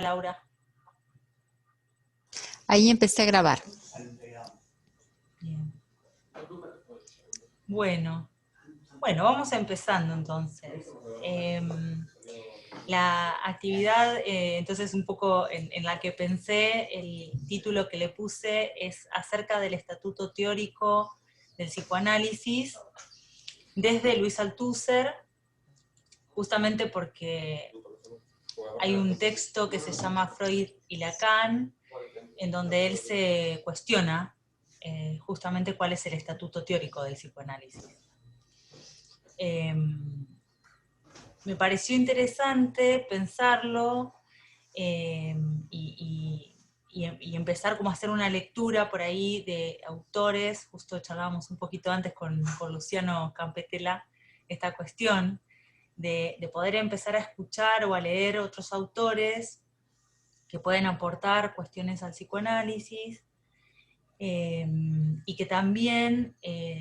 Laura. Ahí empecé a grabar. Bien. Bueno, vamos empezando entonces. La actividad, entonces un poco en la que pensé, el título que le puse es acerca del estatuto teórico del psicoanálisis desde Luis Althusser, justamente porque hay un texto que se llama Freud y Lacan, en donde él se cuestiona justamente cuál es el estatuto teórico del psicoanálisis. Me pareció interesante pensarlo y empezar como a hacer una lectura por ahí de autores. Justo charlábamos un poquito antes con Luciano Campetela esta cuestión de poder empezar a escuchar o a leer otros autores que pueden aportar cuestiones al psicoanálisis, y que también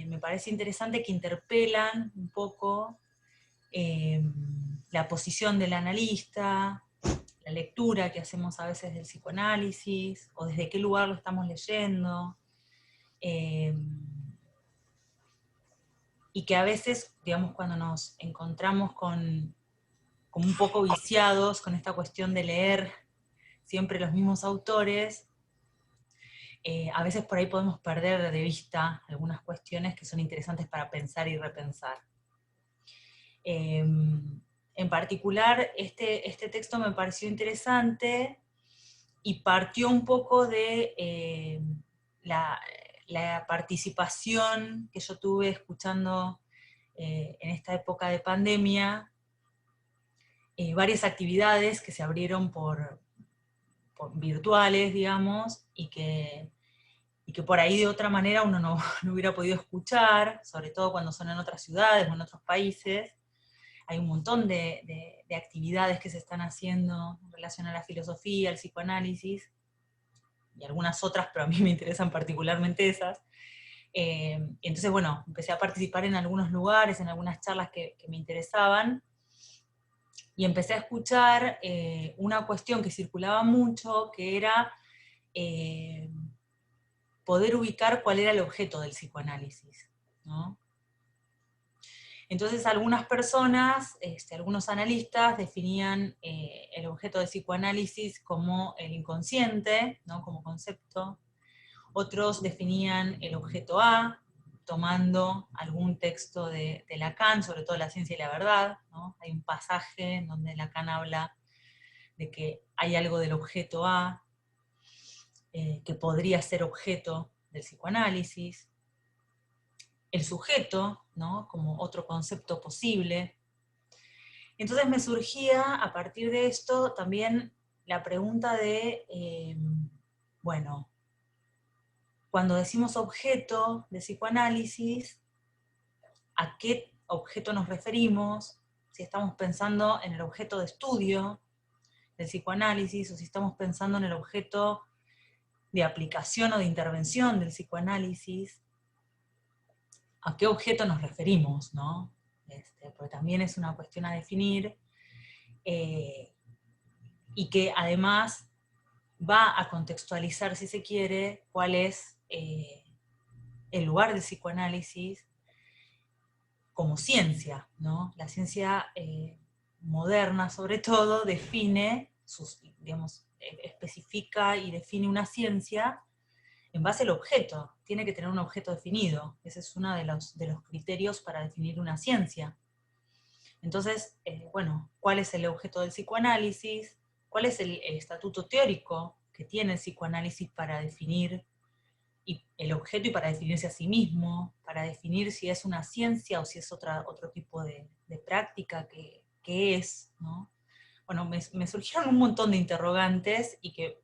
me parece interesante que interpelan un poco la posición del analista, la lectura que hacemos a veces del psicoanálisis, o desde qué lugar lo estamos leyendo, y que a veces, digamos, cuando nos encontramos como un poco viciados con esta cuestión de leer siempre los mismos autores, a veces por ahí podemos perder de vista algunas cuestiones que son interesantes para pensar y repensar. En particular, este texto me pareció interesante y partió un poco de la participación que yo tuve escuchando en esta época de pandemia, varias actividades que se abrieron por virtuales, digamos, y que por ahí de otra manera uno no hubiera podido escuchar, sobre todo cuando son en otras ciudades o en otros países. Hay un montón de actividades que se están haciendo en relación a la filosofía, al psicoanálisis, y algunas otras, pero a mí me interesan particularmente esas. Entonces, bueno, empecé a participar en algunos lugares, en algunas charlas que me interesaban, y empecé a escuchar una cuestión que circulaba mucho, que era poder ubicar cuál era el objeto del psicoanálisis, ¿no? Entonces algunas personas, algunos analistas definían el objeto del psicoanálisis como el inconsciente, ¿no? Como concepto. Otros definían el objeto A, tomando algún texto de Lacan, sobre todo La ciencia y la verdad, ¿no? Hay un pasaje en donde Lacan habla de que hay algo del objeto A que podría ser objeto del psicoanálisis. El sujeto, ¿no? Como otro concepto posible. Entonces me surgía a partir de esto también la pregunta de, bueno, cuando decimos objeto de psicoanálisis, ¿a qué objeto nos referimos? Si estamos pensando en el objeto de estudio del psicoanálisis, o si estamos pensando en el objeto de aplicación o de intervención del psicoanálisis, ¿a qué objeto nos referimos, no? Porque también es una cuestión a definir, y que además va a contextualizar, si se quiere, cuál es el lugar del psicoanálisis como ciencia, ¿no? La ciencia moderna, sobre todo, define, digamos, especifica y define una ciencia en base al objeto. Tiene que tener un objeto definido. Ese es uno de los criterios para definir una ciencia. Entonces, bueno, ¿cuál es el objeto del psicoanálisis? ¿Cuál es el estatuto teórico que tiene el psicoanálisis para definir el objeto y para definirse a sí mismo, para definir si es una ciencia o si es otro tipo de práctica que es, ¿no? Bueno, me surgieron un montón de interrogantes y que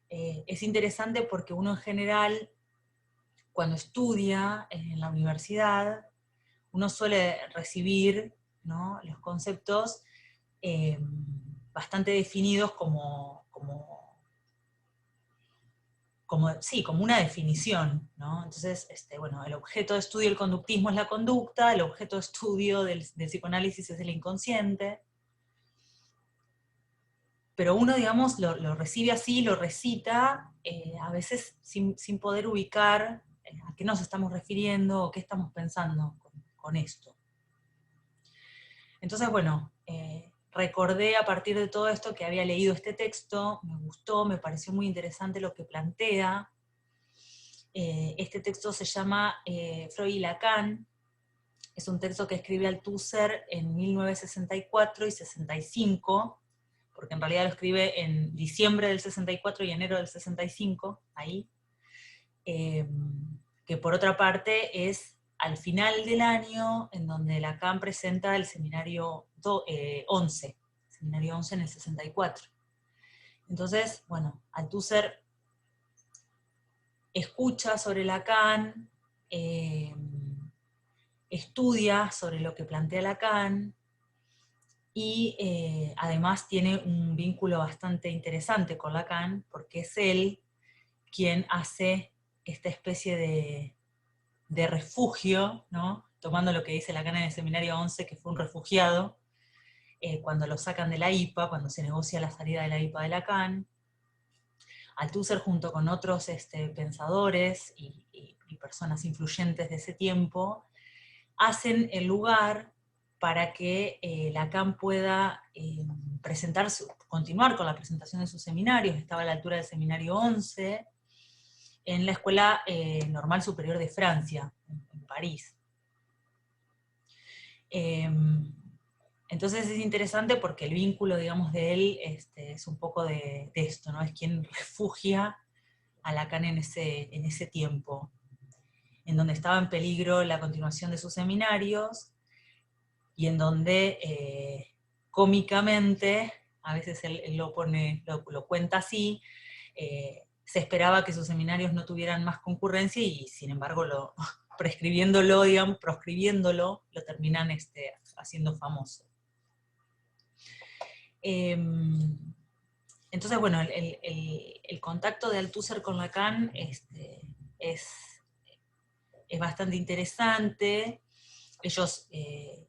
es interesante porque uno en general, cuando estudia en la universidad, uno suele recibir, ¿no? Los conceptos bastante definidos como una definición, ¿no? Entonces, bueno, el objeto de estudio del conductismo es la conducta, el objeto de estudio del psicoanálisis es el inconsciente. pero uno, digamos, lo recibe así, lo recita, a veces sin poder ubicar a qué nos estamos refiriendo o qué estamos pensando con esto. Entonces, bueno, recordé a partir de todo esto que había leído este texto, me gustó, me pareció muy interesante lo que plantea. Este texto se llama Freud y Lacan. Es un texto que escribe Althusser en 1964 y 65, porque en realidad lo escribe en diciembre del 64 y enero del 65, ahí. Que por otra parte es al final del año, en donde Lacan presenta el seminario 11, seminario 11 en el 64. Entonces, bueno, Althusser escucha sobre Lacan, estudia sobre lo que plantea Lacan, y además tiene un vínculo bastante interesante con Lacan, porque es él quien hace esta especie de refugio, ¿no? Tomando lo que dice Lacan en el seminario 11, que fue un refugiado, cuando lo sacan de la IPA, cuando se negocia la salida de la IPA de Lacan. Althusser, junto con otros pensadores y personas influyentes de ese tiempo, hacen el lugar para que Lacan pueda continuar con la presentación de sus seminarios. Estaba a la altura del seminario 11, en la Escuela Normal Superior de Francia, en París. Entonces es interesante porque el vínculo, digamos, de él es un poco de esto, ¿no? Es quien refugia a Lacan en ese tiempo, en donde estaba en peligro la continuación de sus seminarios, y en donde cómicamente, a veces él lo cuenta así, se esperaba que sus seminarios no tuvieran más concurrencia, y sin embargo proscribiéndolo, lo terminan haciendo famoso. Entonces, bueno, el contacto de Althusser con Lacan es bastante interesante. Ellos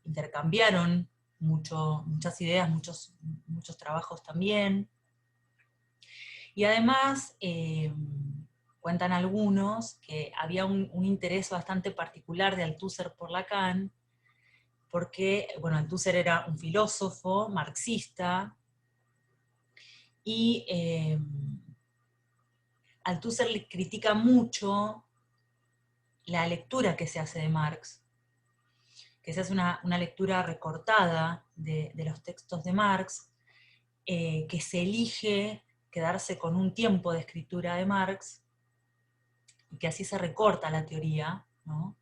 intercambiaron muchas ideas, muchos trabajos también. Y además, cuentan algunos que había un interés bastante particular de Althusser por Lacan, porque, bueno, Althusser era un filósofo marxista, y Althusser le critica mucho la lectura que se hace de Marx, que se hace una lectura recortada de los textos de Marx, que se elige quedarse con un tiempo de escritura de Marx, y que así se recorta la teoría, ¿no?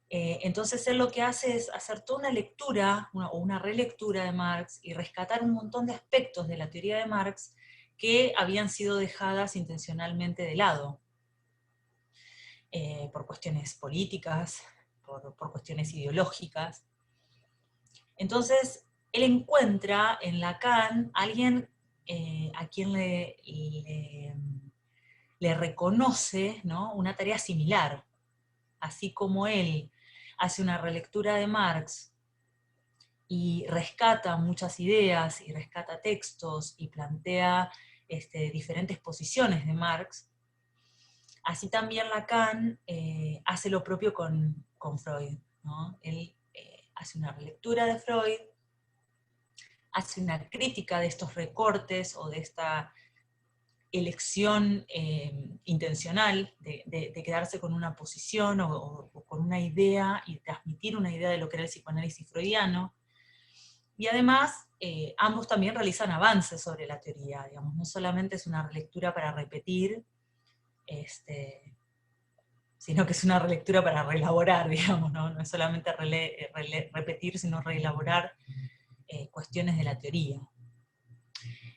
Entonces él lo que hace es hacer toda una lectura, o una relectura de Marx, y rescatar un montón de aspectos de la teoría de Marx que habían sido dejadas intencionalmente de lado, por cuestiones políticas, por cuestiones ideológicas. Entonces, él encuentra en Lacan a alguien a quien le reconoce, ¿no?, una tarea similar. Así como él hace una relectura de Marx y rescata muchas ideas, y rescata textos, y plantea diferentes posiciones de Marx, así también Lacan hace lo propio con Freud, ¿no? Él hace una relectura de Freud, hace una crítica de estos recortes o de esta elección intencional de quedarse con una posición o con una idea y transmitir una idea de lo que era el psicoanálisis freudiano. Y además, ambos también realizan avances sobre la teoría, digamos, no solamente es una relectura para repetir, sino que es una relectura para reelaborar, digamos, no es solamente repetir, sino reelaborar cuestiones de la teoría.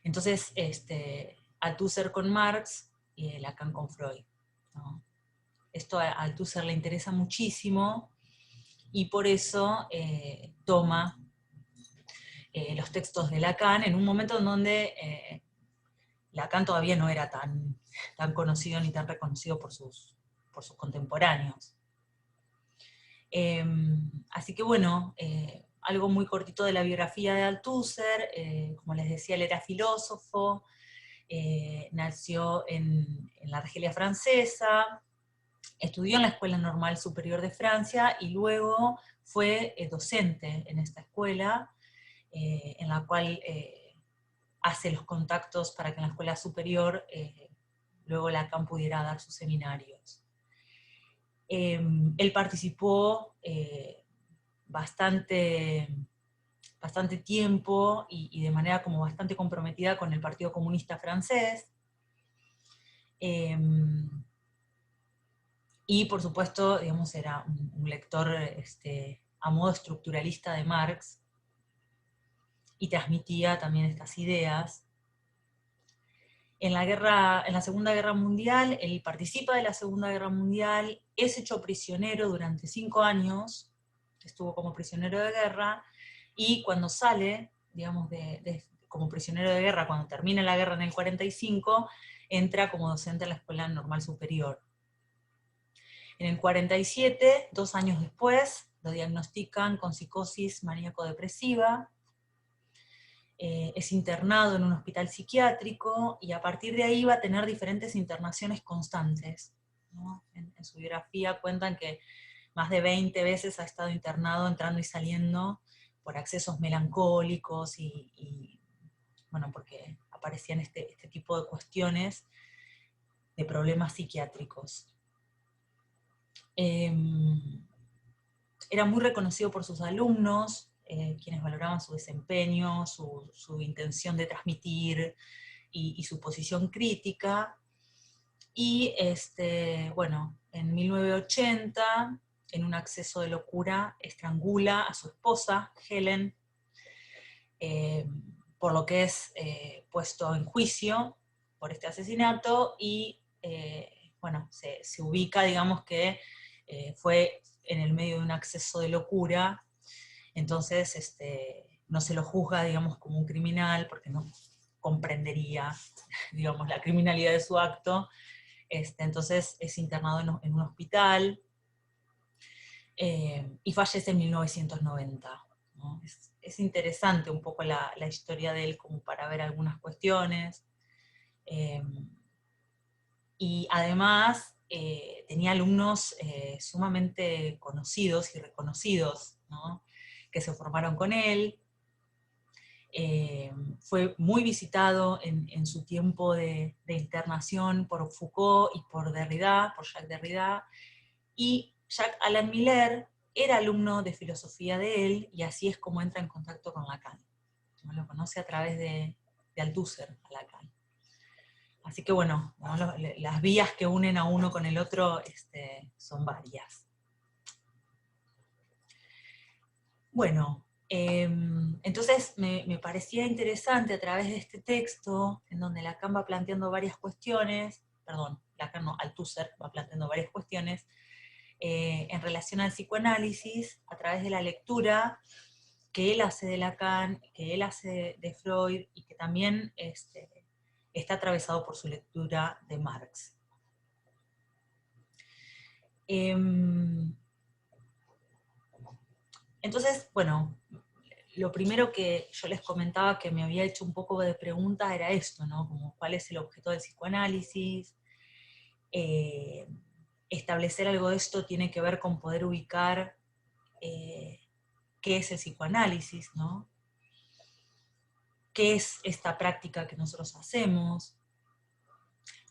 Entonces, Althusser con Marx y Lacan con Freud, ¿no? Esto a Althusser le interesa muchísimo, y por eso toma los textos de Lacan en un momento en donde Lacan todavía no era tan conocido ni tan reconocido por sus contemporáneos. Así que bueno, algo muy cortito de la biografía de Althusser. Como les decía, él era filósofo, nació en la Argelia francesa, estudió en la Escuela Normal Superior de Francia y luego fue docente en esta escuela, en la cual hace los contactos para que en la escuela superior luego Lacan pudiera dar sus seminarios. Él participó bastante tiempo y de manera como bastante comprometida con el Partido Comunista Francés. Y por supuesto, digamos, era un lector a modo estructuralista de Marx, y transmitía también estas ideas. En la Segunda Guerra Mundial, él participa de la Segunda Guerra Mundial, es hecho prisionero durante 5 años, estuvo como prisionero de guerra, y cuando sale, digamos, como prisionero de guerra, cuando termina la guerra en el 45, entra como docente en la Escuela Normal Superior. En el 47, 2 años después, lo diagnostican con psicosis maníaco-depresiva, es internado en un hospital psiquiátrico, y a partir de ahí va a tener diferentes internaciones constantes, ¿no? En su biografía cuentan que más de 20 veces ha estado internado, entrando y saliendo, por accesos melancólicos, y bueno, porque aparecían este tipo de cuestiones, de problemas psiquiátricos. Era muy reconocido por sus alumnos, quienes valoraban su desempeño, su intención de transmitir y su posición crítica. Y bueno, en 1980, en un acceso de locura, estrangula a su esposa, Helen, por lo que es puesto en juicio por este asesinato, y bueno, se ubica, digamos, que fue en el medio de un acceso de locura. Entonces no se lo juzga, digamos, como un criminal, porque no comprendería, digamos, la criminalidad de su acto. Entonces es internado en un hospital, y fallece en 1990. ¿No? Es interesante un poco la historia de él, como para ver algunas cuestiones. Y además tenía alumnos sumamente conocidos y reconocidos, ¿no? Que se formaron con él. Fue muy visitado en su tiempo de internación por Foucault y por Derrida, por Jacques Derrida, y Jacques Alan Miller era alumno de filosofía de él, y así es como entra en contacto con Lacan. ¿No? Lo conoce a través de Althusser a Lacan. Así que bueno, ¿no? Las vías que unen a uno con el otro son varias. Bueno, entonces me parecía interesante a través de este texto, en donde Lacan va planteando varias cuestiones, perdón, Lacan no, Althusser va planteando varias cuestiones, en relación al psicoanálisis, a través de la lectura que él hace de Lacan, que él hace de Freud, y que también está atravesado por su lectura de Marx. Entonces, bueno, lo primero que yo les comentaba, que me había hecho un poco de pregunta, era esto, ¿no? Como cuál es el objeto del psicoanálisis. Establecer algo de esto tiene que ver con poder ubicar qué es el psicoanálisis, ¿no? ¿Qué es esta práctica que nosotros hacemos?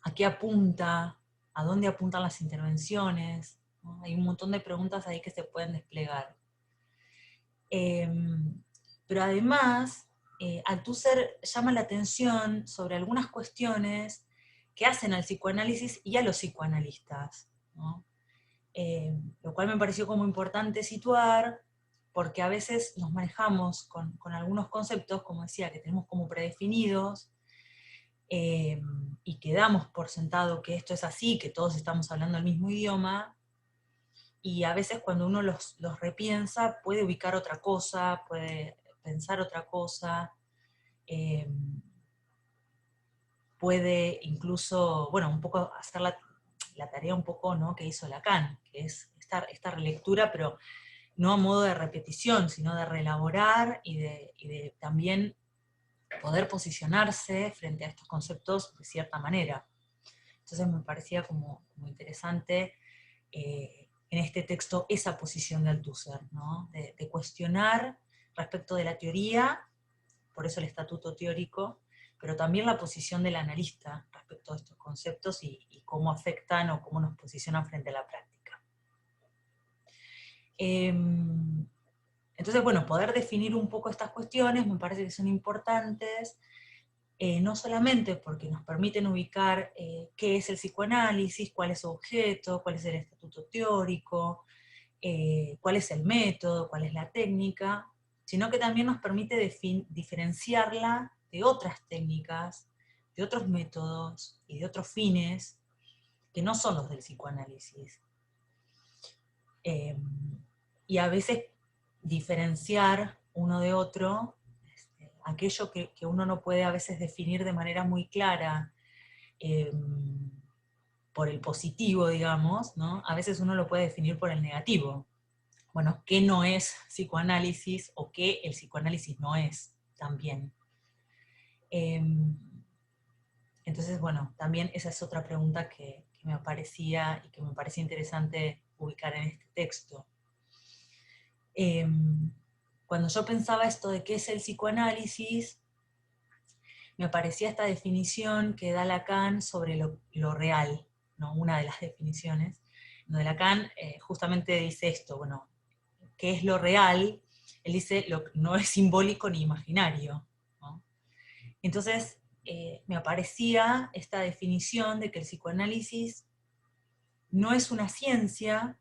¿A qué apunta? ¿A dónde apuntan las intervenciones? ¿No? Hay un montón de preguntas ahí que se pueden desplegar. Pero además, Althusser llama la atención sobre algunas cuestiones que hacen al psicoanálisis y a los psicoanalistas, ¿no? Lo cual me pareció como importante situar, porque a veces nos manejamos con algunos conceptos, como decía, que tenemos como predefinidos, y que damos por sentado que esto es así, que todos estamos hablando el mismo idioma, y a veces cuando uno los repiensa puede ubicar otra cosa, puede pensar otra cosa, puede incluso, bueno, un poco hacer la tarea un poco, ¿no?, que hizo Lacan, que es esta relectura, pero no a modo de repetición, sino de reelaborar y de también poder posicionarse frente a estos conceptos de cierta manera. Entonces me parecía como interesante en este texto esa posición de Althusser, ¿no? De cuestionar respecto de la teoría, por eso el estatuto teórico, pero también la posición del analista respecto a estos conceptos y cómo afectan o cómo nos posicionan frente a la práctica. Entonces, bueno, poder definir un poco estas cuestiones me parece que son importantes, no solamente porque nos permiten ubicar qué es el psicoanálisis, cuál es su objeto, cuál es el estatuto teórico, cuál es el método, cuál es la técnica, sino que también nos permite diferenciarla de otras técnicas, de otros métodos y de otros fines que no son los del psicoanálisis. Y a veces diferenciar uno de otro, aquello que uno no puede a veces definir de manera muy clara por el positivo, digamos, ¿no? A veces uno lo puede definir por el negativo. Bueno, ¿qué no es psicoanálisis o qué el psicoanálisis no es también? Entonces, bueno, también esa es otra pregunta que me aparecía y que me parecía interesante ubicar en este texto. Cuando yo pensaba esto de qué es el psicoanálisis, me aparecía esta definición que da Lacan sobre lo real, ¿no? Una de las definiciones, donde Lacan justamente dice esto, bueno, ¿qué es lo real? Él dice, no es simbólico ni imaginario, ¿no? Entonces, me aparecía esta definición de que el psicoanálisis no es una ciencia,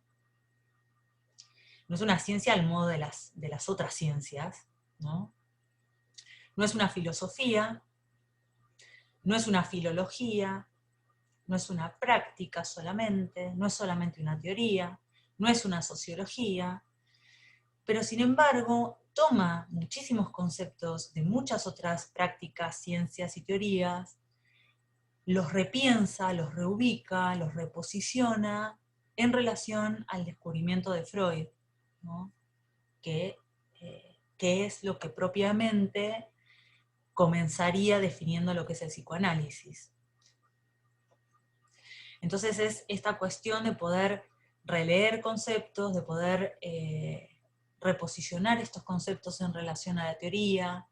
no es una ciencia al modo de las otras ciencias, ¿no? No es una filosofía, no es una filología, no es una práctica solamente, no es solamente una teoría, no es una sociología, pero sin embargo toma muchísimos conceptos de muchas otras prácticas, ciencias y teorías, los repiensa, los reubica, los reposiciona en relación al descubrimiento de Freud, ¿no? que es lo que propiamente comenzaría definiendo lo que es el psicoanálisis. Entonces es esta cuestión de poder releer conceptos, de poder reposicionar estos conceptos en relación a la teoría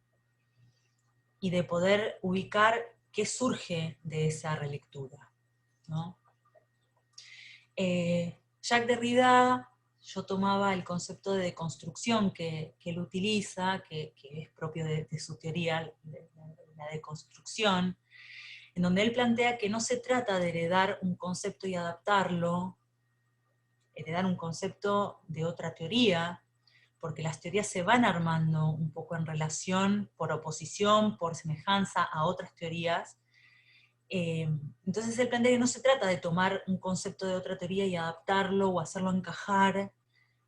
y de poder ubicar qué surge de esa relectura, ¿no? Jacques Derrida, yo tomaba el concepto de deconstrucción que él utiliza, que es propio de su teoría, la deconstrucción, en donde él plantea que no se trata de heredar un concepto y adaptarlo, heredar un concepto de otra teoría, porque las teorías se van armando un poco en relación, por oposición, por semejanza a otras teorías. Entonces él plantea que no se trata de tomar un concepto de otra teoría y adaptarlo o hacerlo encajar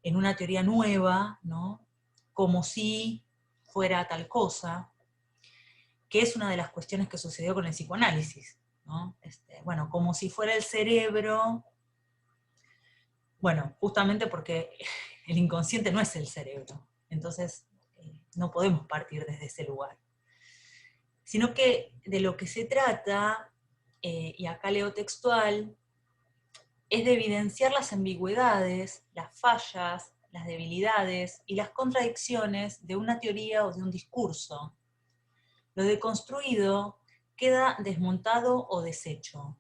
en una teoría nueva, ¿no? Como si fuera tal cosa, que es una de las cuestiones que sucedió con el psicoanálisis, ¿no? Bueno, como si fuera el cerebro, bueno, justamente porque el inconsciente no es el cerebro, entonces no podemos partir desde ese lugar. Sino que de lo que se trata, y acá leo textual, es de evidenciar las ambigüedades, las fallas, las debilidades y las contradicciones de una teoría o de un discurso. Lo deconstruido queda desmontado o deshecho.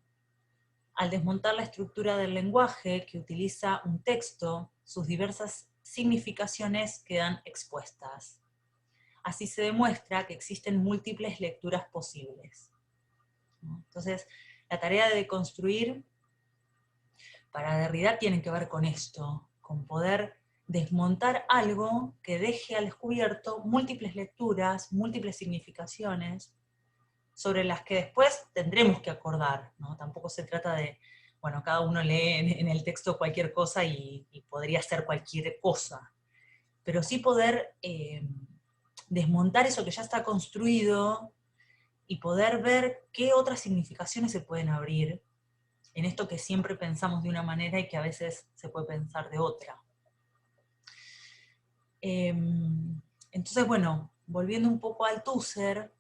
Al desmontar la estructura del lenguaje que utiliza un texto, sus diversas significaciones quedan expuestas. Así se demuestra que existen múltiples lecturas posibles. Entonces, la tarea de deconstruir para Derrida tiene que ver con esto, con poder desmontar algo que deje al descubierto múltiples lecturas, múltiples significaciones, sobre las que después tendremos que acordar, ¿no? Tampoco se trata de, bueno, cada uno lee en el texto cualquier cosa y podría ser cualquier cosa, pero sí poder desmontar eso que ya está construido y poder ver qué otras significaciones se pueden abrir en esto que siempre pensamos de una manera y que a veces se puede pensar de otra. Entonces, bueno, volviendo un poco al Althusser,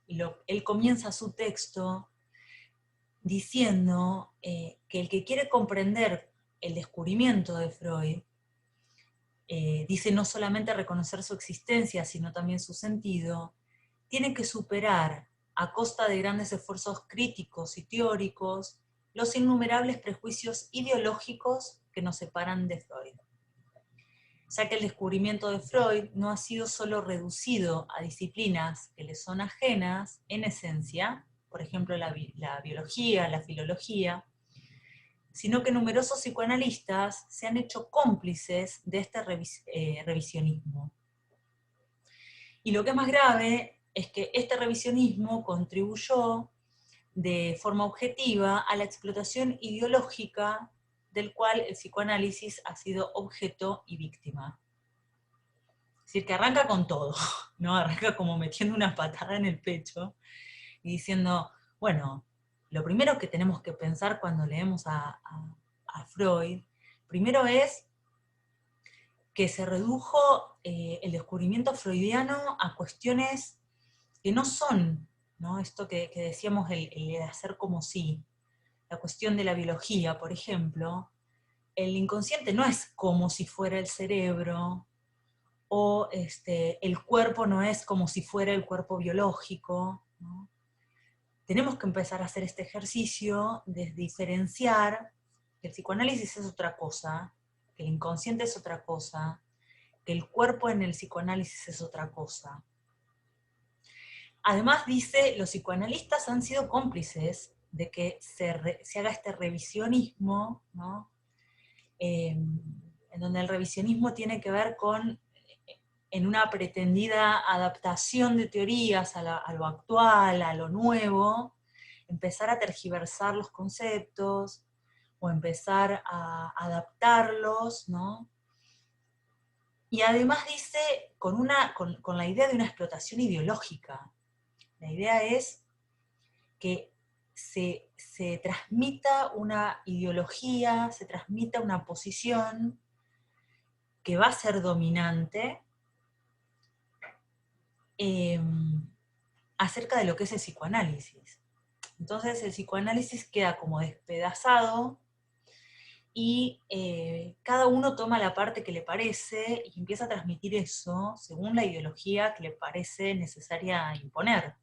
él comienza su texto diciendo que el que quiere comprender el descubrimiento de Freud, dice no solamente reconocer su existencia, sino también su sentido, tiene que superar, a costa de grandes esfuerzos críticos y teóricos, los innumerables prejuicios ideológicos que nos separan de Freud. Ya que el descubrimiento de Freud no ha sido solo reducido a disciplinas que le son ajenas, en esencia, por ejemplo la biología, la filología, sino que numerosos psicoanalistas se han hecho cómplices de este revisionismo. Y lo que es más grave es que este revisionismo contribuyó de forma objetiva a la explotación ideológica del cual el psicoanálisis ha sido objeto y víctima. Es decir, que arranca con todo, ¿no? Arranca como metiendo una patada en el pecho y diciendo, bueno, lo primero que tenemos que pensar cuando leemos a Freud, primero es que se redujo el descubrimiento freudiano a cuestiones que no son, ¿no? Esto que decíamos, el de hacer como si. La cuestión de la biología, por ejemplo, el inconsciente no es como si fuera el cerebro, o el cuerpo no es como si fuera el cuerpo biológico, ¿no? Tenemos que empezar a hacer este ejercicio de diferenciar que el psicoanálisis es otra cosa, que el inconsciente es otra cosa, que el cuerpo en el psicoanálisis es otra cosa. Además dice, los psicoanalistas han sido cómplices de que se haga este revisionismo, ¿no? En donde el revisionismo tiene que ver con, en una pretendida adaptación de teorías a lo actual, a lo nuevo, empezar a tergiversar los conceptos, o empezar a adaptarlos, ¿no? Y además dice, con la idea de una explotación ideológica. La idea es que se transmita una ideología, se transmita una posición que va a ser dominante acerca de lo que es el psicoanálisis. Entonces el psicoanálisis queda como despedazado y cada uno toma la parte que le parece y empieza a transmitir eso según la ideología que le parece necesaria imponer.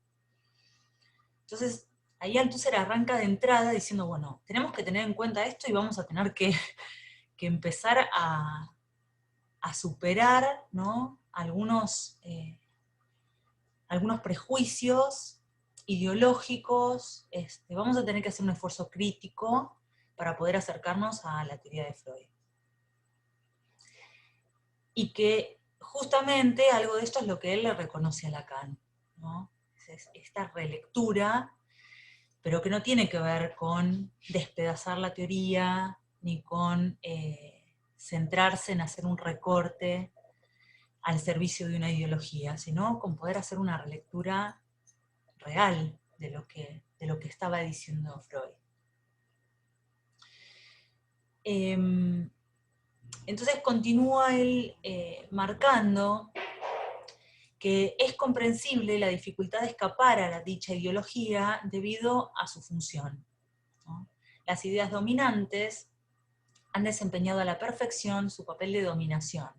Entonces, ahí Althusser arranca de entrada diciendo, bueno, tenemos que tener en cuenta esto y vamos a tener que empezar a superar, ¿no? algunos prejuicios ideológicos, vamos a tener que hacer un esfuerzo crítico para poder acercarnos a la teoría de Freud. Y que justamente algo de esto es lo que él le reconoce a Lacan, ¿no? Es esta relectura, pero que no tiene que ver con despedazar la teoría, ni con centrarse en hacer un recorte al servicio de una ideología, sino con poder hacer una relectura real de lo que estaba diciendo Freud. Entonces continúa él marcando que es comprensible la dificultad de escapar a la dicha ideología debido a su función, ¿no? Las ideas dominantes han desempeñado a la perfección su papel de dominación.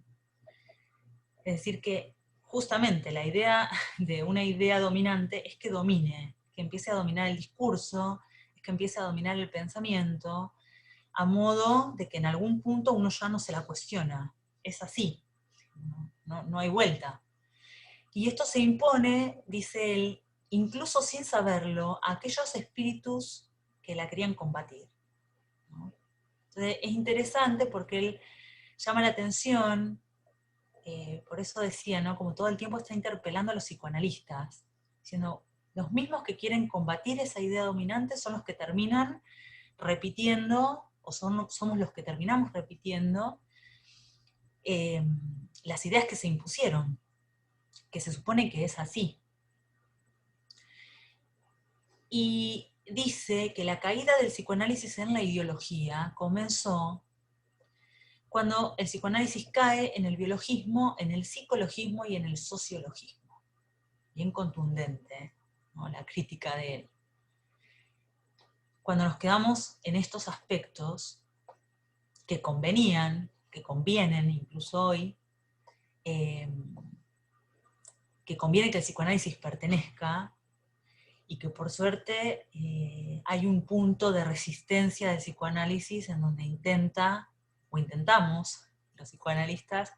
Es decir, que justamente la idea de una idea dominante es que domine, que empiece a dominar el discurso, es que empiece a dominar el pensamiento, a modo de que en algún punto uno ya no se la cuestiona. Es así, no hay vuelta. Y esto se impone, dice él, incluso sin saberlo, a aquellos espíritus que la querían combatir, ¿no? Entonces es interesante porque él llama la atención, por eso decía, ¿no? Como todo el tiempo está interpelando a los psicoanalistas, diciendo, los mismos que quieren combatir esa idea dominante son los que terminan repitiendo, o somos los que terminamos repitiendo las ideas que se impusieron, que se supone que es así. Y dice que la caída del psicoanálisis en la ideología comenzó cuando el psicoanálisis cae en el biologismo, en el psicologismo y en el sociologismo. Bien contundente, ¿no?, la crítica de él. Cuando nos quedamos en estos aspectos que convenían, que convienen incluso hoy, que conviene que el psicoanálisis pertenezca, y que por suerte hay un punto de resistencia del psicoanálisis en donde intentamos, los psicoanalistas,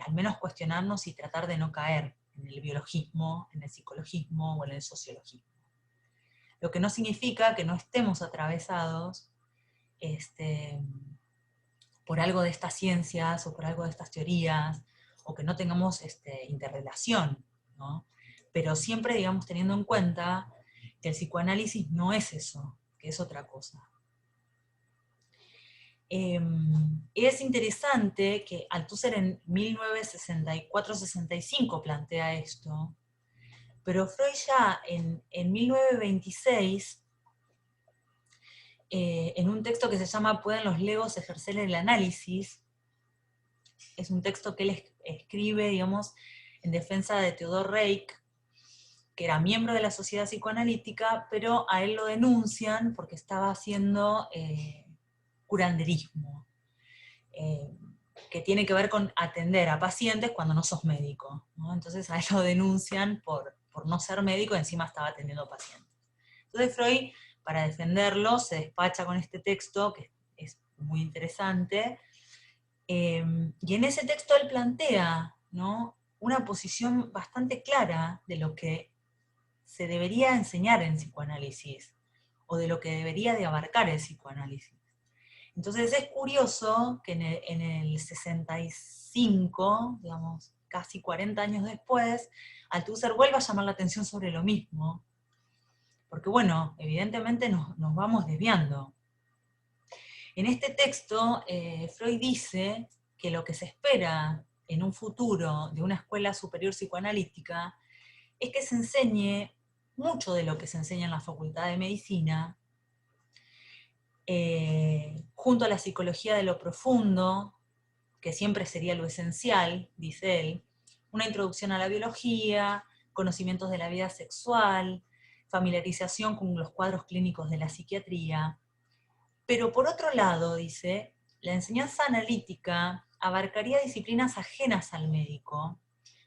al menos cuestionarnos y tratar de no caer en el biologismo, en el psicologismo o en el sociologismo. Lo que no significa que no estemos atravesados por algo de estas ciencias o por algo de estas teorías, o que no tengamos interrelación, ¿no? Pero siempre, digamos, teniendo en cuenta que el psicoanálisis no es eso, que es otra cosa. Es interesante que Althusser en 1964-65 plantea esto, pero Freud ya en 1926, en un texto que se llama ¿Pueden los legos ejercer el análisis? Es un texto que él escribe, digamos, en defensa de Theodor Reik, que era miembro de la Sociedad Psicoanalítica, pero a él lo denuncian porque estaba haciendo curanderismo, que tiene que ver con atender a pacientes cuando no sos médico, ¿no? Entonces a él lo denuncian por no ser médico y encima estaba atendiendo pacientes. Entonces Freud, para defenderlo, se despacha con este texto, que es muy interesante, y en ese texto él plantea, ¿no?, una posición bastante clara de lo que se debería enseñar en psicoanálisis, o de lo que debería de abarcar el psicoanálisis. Entonces es curioso que en el 65, digamos, casi 40 años después, Althusser vuelva a llamar la atención sobre lo mismo, porque bueno, evidentemente nos vamos desviando. En este texto, Freud dice que lo que se espera en un futuro de una escuela superior psicoanalítica es que se enseñe mucho de lo que se enseña en la Facultad de Medicina, junto a la psicología de lo profundo, que siempre sería lo esencial, dice él, una introducción a la biología, conocimientos de la vida sexual, familiarización con los cuadros clínicos de la psiquiatría. Pero por otro lado, dice, la enseñanza analítica abarcaría disciplinas ajenas al médico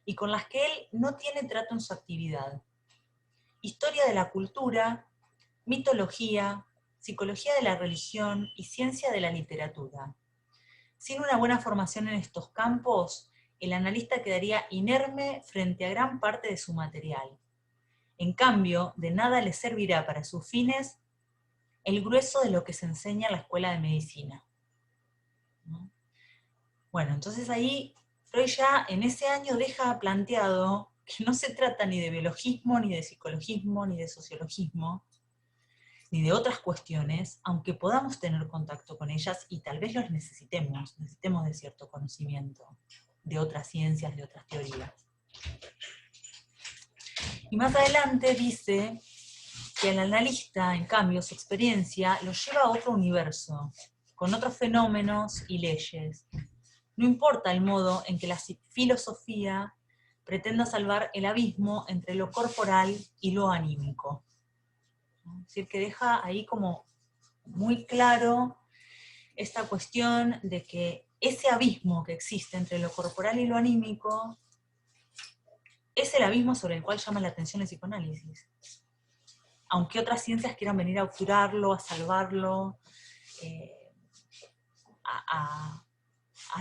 y con las que él no tiene trato en su actividad. Historia de la cultura, mitología, psicología de la religión y ciencia de la literatura. Sin una buena formación en estos campos, el analista quedaría inerme frente a gran parte de su material. En cambio, de nada le servirá para sus fines el grueso de lo que se enseña en la escuela de medicina, ¿no? Bueno, entonces ahí Freud ya en ese año deja planteado que no se trata ni de biologismo, ni de psicologismo, ni de sociologismo, ni de otras cuestiones, aunque podamos tener contacto con ellas y tal vez los necesitemos de cierto conocimiento de otras ciencias, de otras teorías. Y más adelante dice que el analista, en cambio, su experiencia lo lleva a otro universo, con otros fenómenos y leyes. No importa el modo en que la filosofía pretenda salvar el abismo entre lo corporal y lo anímico. Es decir, que deja ahí como muy claro esta cuestión de que ese abismo que existe entre lo corporal y lo anímico es el abismo sobre el cual llama la atención el psicoanálisis. Aunque otras ciencias quieran venir a obturarlo, a salvarlo, a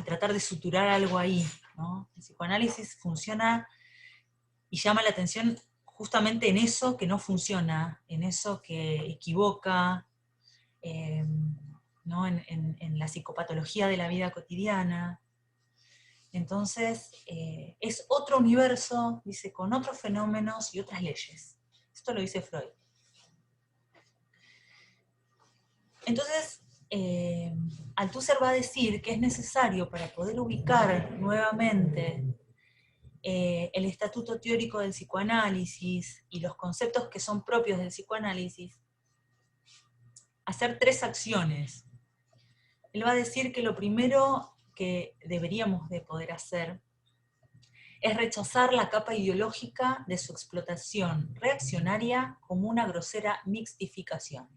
tratar de suturar algo ahí, ¿no? El psicoanálisis funciona y llama la atención justamente en eso que no funciona, en eso que equivoca, ¿no?, en la psicopatología de la vida cotidiana. Entonces, es otro universo, dice, con otros fenómenos y otras leyes. Esto lo dice Freud. Entonces, Althusser va a decir que es necesario para poder ubicar nuevamente el estatuto teórico del psicoanálisis y los conceptos que son propios del psicoanálisis, hacer tres acciones. Él va a decir que lo primero que deberíamos de poder hacer es rechazar la capa ideológica de su explotación reaccionaria como una grosera mixtificación.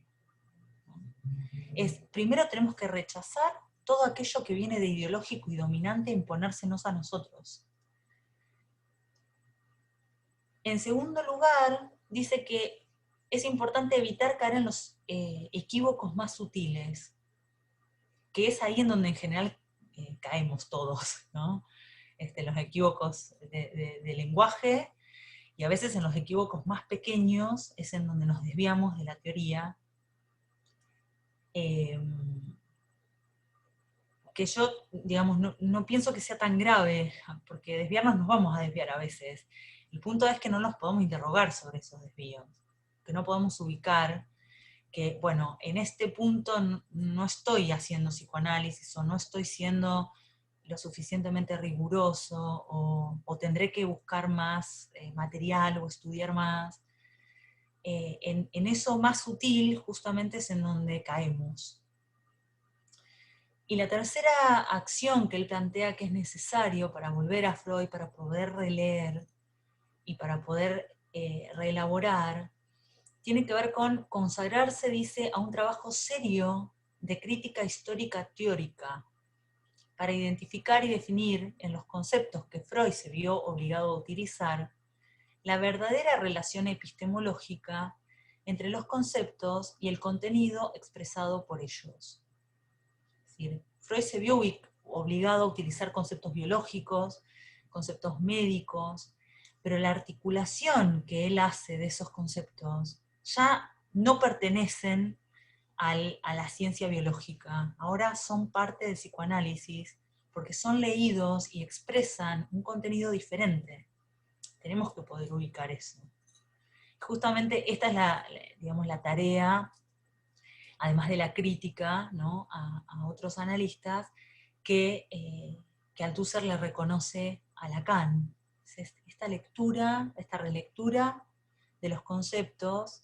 Primero tenemos que rechazar todo aquello que viene de ideológico y dominante e imponérsenos a nosotros. En segundo lugar, dice que es importante evitar caer en los equívocos más sutiles, que es ahí en donde en general caemos todos, ¿no? Los equívocos de lenguaje, y a veces en los equívocos más pequeños es en donde nos desviamos de la teoría, que yo, digamos, no pienso que sea tan grave, porque desviarnos nos vamos a desviar a veces. El punto es que no nos podemos interrogar sobre esos desvíos, que no podemos ubicar que, bueno, en este punto no estoy haciendo psicoanálisis, o no estoy siendo lo suficientemente riguroso, o tendré que buscar más material o estudiar más. En eso más sutil justamente es en donde caemos. Y la tercera acción que él plantea que es necesario para volver a Freud, para poder releer y para poder reelaborar, tiene que ver con consagrarse, dice, a un trabajo serio de crítica histórica teórica, para identificar y definir en los conceptos que Freud se vio obligado a utilizar la verdadera relación epistemológica entre los conceptos y el contenido expresado por ellos. Es decir, Freud se vio obligado a utilizar conceptos biológicos, conceptos médicos, pero la articulación que él hace de esos conceptos ya no pertenecen a la ciencia biológica, ahora son parte del psicoanálisis, porque son leídos y expresan un contenido diferente. Tenemos que poder ubicar eso. Justamente esta es digamos, la tarea, además de la crítica, ¿no?, a otros analistas, que Althusser le reconoce a Lacan. Esta lectura, esta relectura de los conceptos,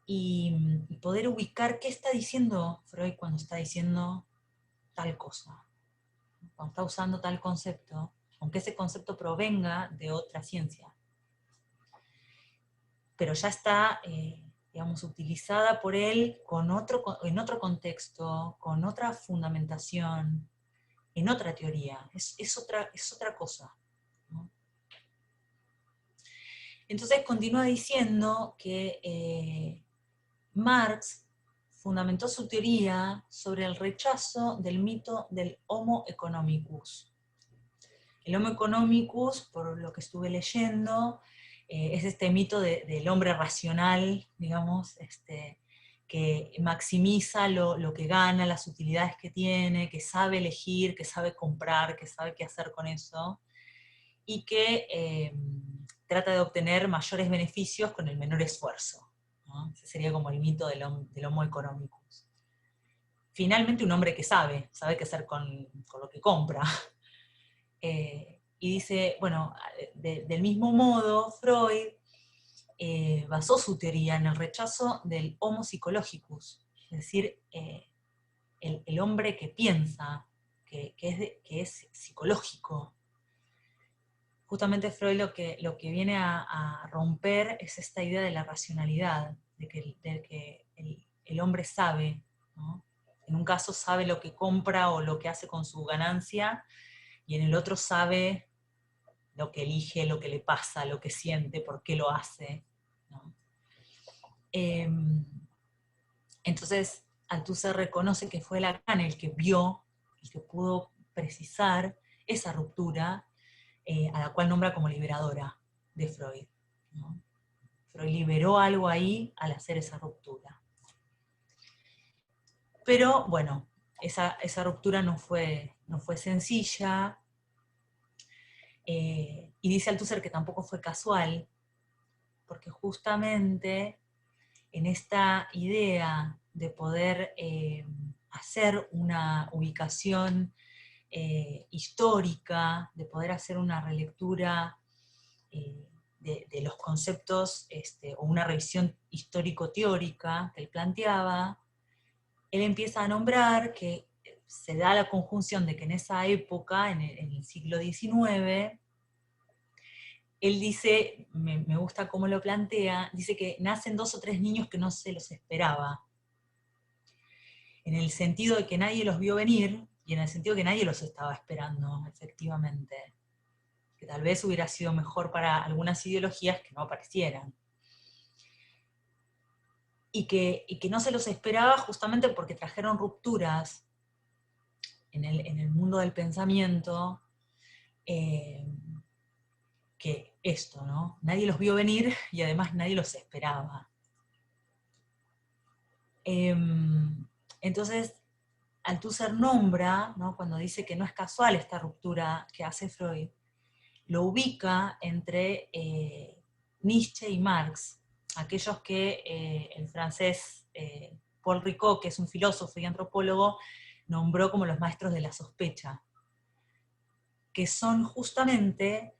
y poder ubicar qué está diciendo Freud cuando está diciendo tal cosa, cuando está usando tal concepto, aunque ese concepto provenga de otra ciencia. Pero ya está, digamos, utilizada por él en otro contexto, con otra fundamentación, en otra teoría, es otra cosa, ¿no? Entonces continúa diciendo que Marx fundamentó su teoría sobre el rechazo del mito del Homo economicus. El Homo economicus, por lo que estuve leyendo, es este mito del hombre racional, digamos, que maximiza lo que gana, las utilidades que tiene, que sabe elegir, que sabe comprar, que sabe qué hacer con eso, y que trata de obtener mayores beneficios con el menor esfuerzo, ¿no? Ese sería como el mito del Homo economicus. Finalmente un hombre que sabe qué hacer con lo que compra. Y dice, bueno, del mismo modo, Freud basó su teoría en el rechazo del homo psicologicus, es decir, el hombre que piensa, que es psicológico. Justamente Freud lo que viene a romper es esta idea de la racionalidad, de que el hombre sabe, ¿no? En un caso sabe lo que compra o lo que hace con su ganancia, y en el otro sabe lo que elige, lo que le pasa, lo que siente, por qué lo hace, ¿no? Entonces, Althusser reconoce que fue Lacan el que vio y que pudo precisar esa ruptura, a la cual nombra como liberadora de Freud, ¿no? Freud liberó algo ahí al hacer esa ruptura. Pero, bueno, esa ruptura no fue sencilla, y dice Althusser que tampoco fue casual, porque justamente en esta idea de poder hacer una ubicación histórica, de poder hacer una relectura de los conceptos, o una revisión histórico-teórica que él planteaba, él empieza a nombrar que se da la conjunción de que en esa época, en el siglo XIX, él dice, me gusta cómo lo plantea, dice que nacen 2 o 3 niños que no se los esperaba, en el sentido de que nadie los vio venir, y en el sentido de que nadie los estaba esperando, efectivamente. Que tal vez hubiera sido mejor para algunas ideologías que no aparecieran. Y que no se los esperaba justamente porque trajeron rupturas en el mundo del pensamiento, que esto, ¿no? Nadie los vio venir y además nadie los esperaba. Entonces, Althusser nombra, ¿no?, cuando dice que no es casual esta ruptura que hace Freud, lo ubica entre Nietzsche y Marx, aquellos que el francés Paul Ricoeur, que es un filósofo y antropólogo, nombró como los maestros de la sospecha, que son justamente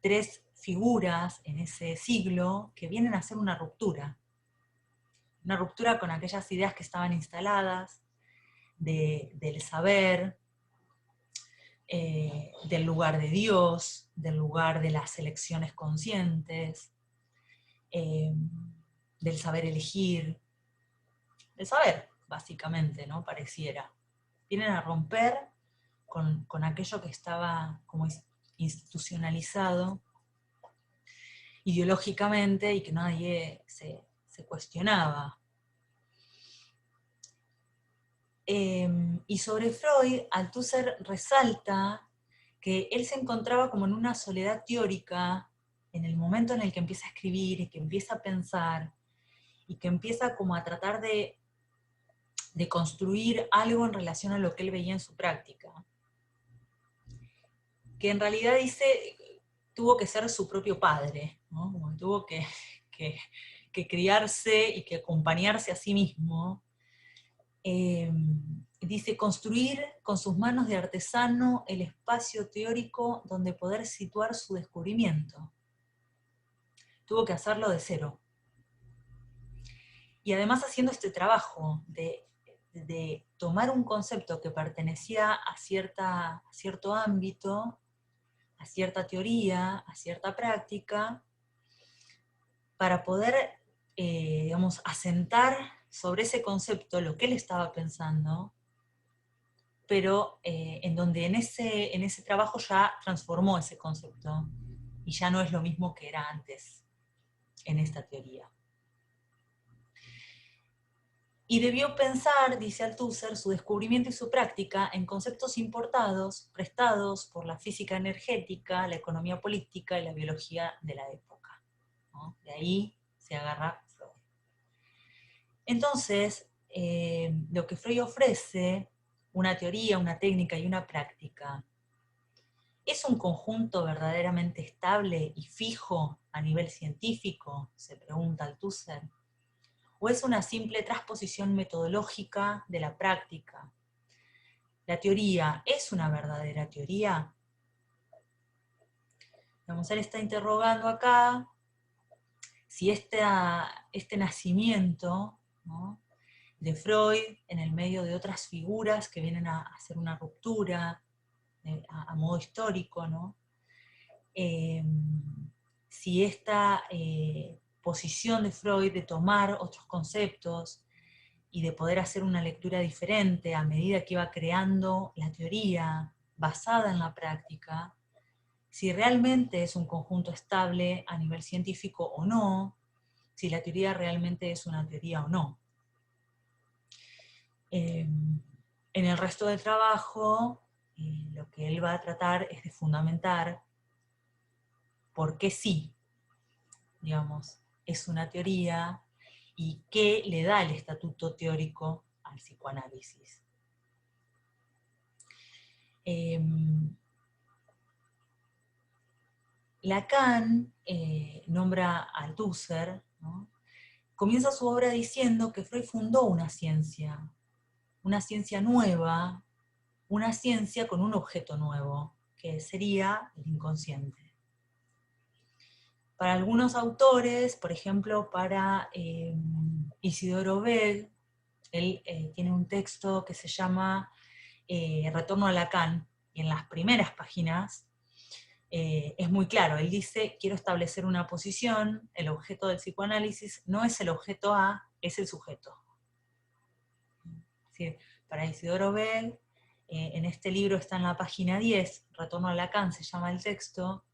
3 figuras en ese siglo que vienen a hacer una ruptura con aquellas ideas que estaban instaladas, del saber, del lugar de Dios, del lugar de las elecciones conscientes, del saber elegir, del saber, básicamente, ¿no? Pareciera. Vienen a romper con aquello que estaba como institucionalizado ideológicamente y que nadie se cuestionaba. Y sobre Freud, Althusser resalta que él se encontraba como en una soledad teórica en el momento en el que empieza a escribir y que empieza a pensar y que empieza como a tratar de construir algo en relación a lo que él veía en su práctica. Que en realidad dice, tuvo que ser su propio padre, ¿no? Como tuvo que criarse y que acompañarse a sí mismo. Dice, construir con sus manos de artesano el espacio teórico donde poder situar su descubrimiento. Tuvo que hacerlo de cero. Y además haciendo este trabajo de tomar un concepto que pertenecía a cierto ámbito, a cierta teoría, a cierta práctica, para poder, digamos, asentar sobre ese concepto lo que él estaba pensando, pero en donde en ese trabajo ya transformó ese concepto, y ya no es lo mismo que era antes en esta teoría. Y debió pensar, dice Althusser, su descubrimiento y su práctica en conceptos importados, prestados por la física energética, la economía política y la biología de la época, ¿no? De ahí se agarra Freud. Entonces, lo que Freud ofrece, una teoría, una técnica y una práctica, ¿es un conjunto verdaderamente estable y fijo a nivel científico?, se pregunta Althusser. ¿O es una simple transposición metodológica de la práctica? ¿La teoría es una verdadera teoría? Vamos, él está interrogando acá si este nacimiento, ¿no?, de Freud en el medio de otras figuras que vienen a hacer una ruptura a modo histórico, ¿no? Si esta posición de Freud de tomar otros conceptos y de poder hacer una lectura diferente a medida que iba creando la teoría basada en la práctica, si realmente es un conjunto estable a nivel científico o no, si la teoría realmente es una teoría o no. En el resto del trabajo, lo que él va a tratar es de fundamentar por qué sí, digamos, es una teoría y qué le da el estatuto teórico al psicoanálisis. Lacan nombra a Althusser, ¿no? Comienza su obra diciendo que Freud fundó una ciencia nueva, una ciencia con un objeto nuevo, que sería el inconsciente. Para algunos autores, por ejemplo para Isidoro Beck, Él tiene un texto que se llama Retorno a Lacan, y en las primeras páginas es muy claro. Él dice, quiero establecer una posición, el objeto del psicoanálisis no es el objeto A, es el sujeto. Es decir, para Isidoro Bell, en este libro está en la página 10, Retorno a Lacan se llama el texto,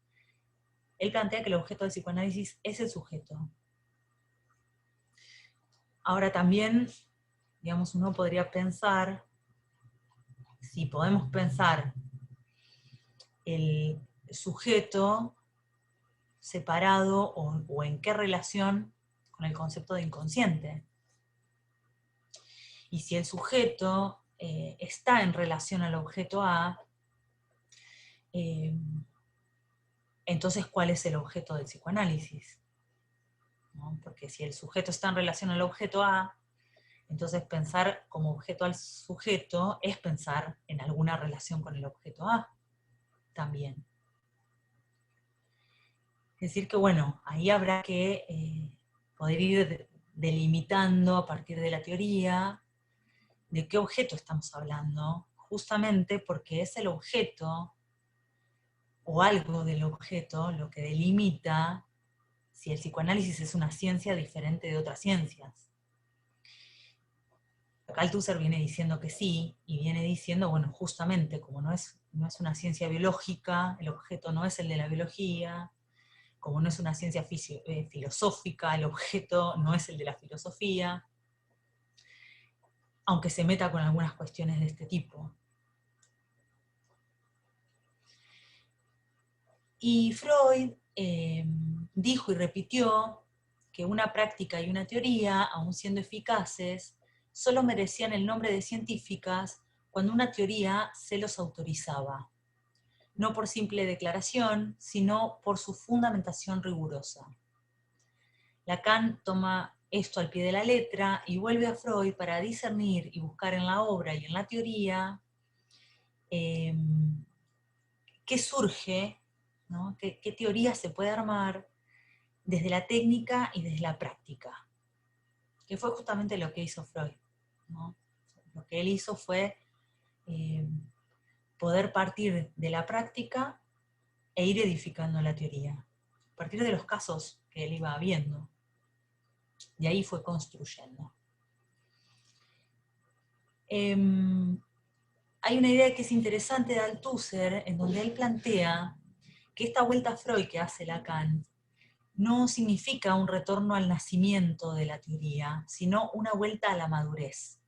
él plantea que el objeto del psicoanálisis es el sujeto. Ahora también, digamos, uno podría pensar, si podemos pensar el sujeto separado o en qué relación con el concepto de inconsciente. Y si el sujeto está en relación al objeto A, entonces ¿cuál es el objeto del psicoanálisis? ¿No? Porque si el sujeto está en relación al objeto A, entonces pensar como objeto al sujeto es pensar en alguna relación con el objeto A también. Es decir que bueno, ahí habrá que poder ir delimitando a partir de la teoría de qué objeto estamos hablando, justamente porque es el objeto o algo del objeto lo que delimita si el psicoanálisis es una ciencia diferente de otras ciencias. Acá Althusser viene diciendo que sí, y viene diciendo, bueno, justamente como no es una ciencia biológica, el objeto no es el de la biología, como no es una ciencia filosófica, el objeto no es el de la filosofía, aunque se meta con algunas cuestiones de este tipo. Y Freud dijo y repitió que una práctica y una teoría, aun siendo eficaces, solo merecían el nombre de científicas cuando una teoría se los autorizaba, no por simple declaración, sino por su fundamentación rigurosa. Lacan toma esto al pie de la letra y vuelve a Freud para discernir y buscar en la obra y en la teoría qué surge, ¿no? ¿Qué teoría se puede armar desde la técnica y desde la práctica, que fue justamente lo que hizo Freud, ¿no? Lo que él hizo fue poder partir de la práctica e ir edificando la teoría, a partir de los casos que él iba viendo, y ahí fue construyendo. Hay una idea que es interesante de Althusser, en donde él plantea que esta vuelta a Freud que hace Lacan no significa un retorno al nacimiento de la teoría, sino una vuelta a la madurez.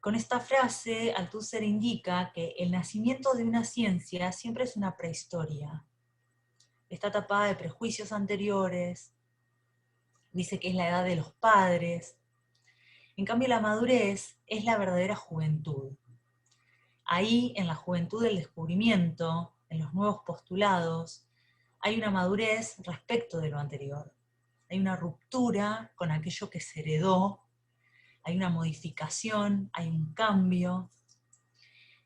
Con esta frase, Althusser indica que el nacimiento de una ciencia siempre es una prehistoria. Está tapada de prejuicios anteriores, dice que es la edad de los padres. En cambio, la madurez es la verdadera juventud. Ahí, en la juventud del descubrimiento, en los nuevos postulados, hay una madurez respecto de lo anterior. Hay una ruptura con aquello que se heredó, hay una modificación, hay un cambio.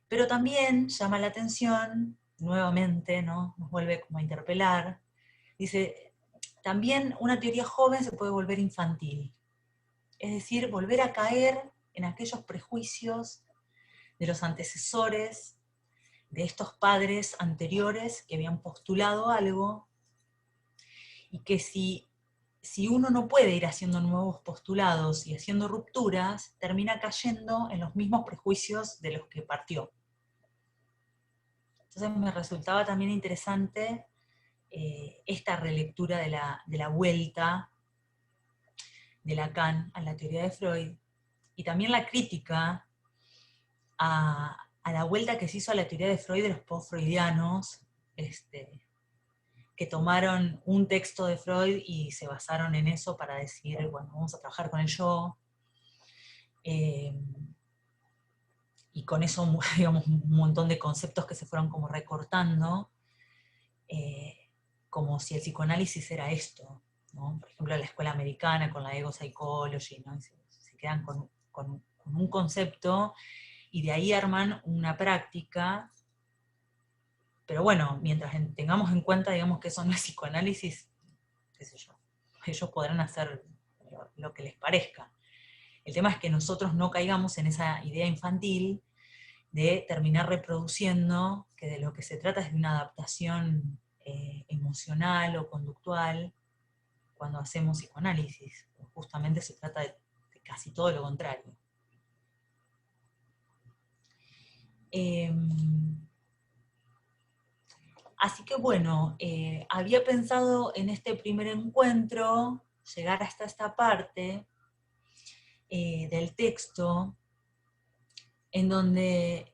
Pero también llama la atención, nuevamente, ¿no? Nos vuelve como a interpelar, dice, también una teoría joven se puede volver infantil. Es decir, volver a caer en aquellos prejuicios de los antecesores, de estos padres anteriores que habían postulado algo, y que si uno no puede ir haciendo nuevos postulados y haciendo rupturas, termina cayendo en los mismos prejuicios de los que partió. Entonces me resultaba también interesante esta relectura de la vuelta de Lacan a la teoría de Freud, y también la crítica a la vuelta que se hizo a la teoría de Freud de los post-freudianos, que tomaron un texto de Freud y se basaron en eso para decir, bueno, vamos a trabajar con el yo, y con eso, digamos, un montón de conceptos que se fueron como recortando, como si el psicoanálisis era esto, ¿no? Por ejemplo, la escuela americana con la ego psychology, ¿no? Se quedan con un concepto y de ahí arman una práctica. Pero bueno, mientras tengamos en cuenta, digamos, que eso no es psicoanálisis, qué sé yo, ellos podrán hacer lo que les parezca. El tema es que nosotros no caigamos en esa idea infantil de terminar reproduciendo, que de lo que se trata es de una adaptación emocional o conductual cuando hacemos psicoanálisis. Justamente se trata de casi todo lo contrario. Así que bueno, había pensado en este primer encuentro llegar hasta esta parte del texto en donde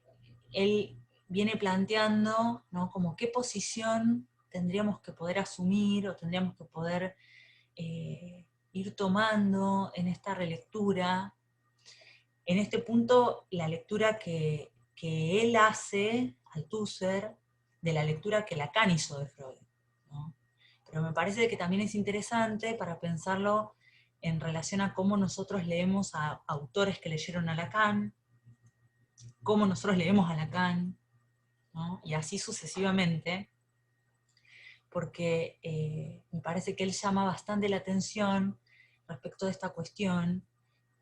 él viene planteando, ¿no?, como qué posición tendríamos que poder asumir o tendríamos que poder ir tomando en esta relectura. En este punto, la lectura que él hace, Althusser, de la lectura que Lacan hizo de Freud, ¿no? Pero me parece que también es interesante para pensarlo en relación a cómo nosotros leemos a autores que leyeron a Lacan, cómo nosotros leemos a Lacan, ¿no?, y así sucesivamente, porque me parece que él llama bastante la atención respecto de esta cuestión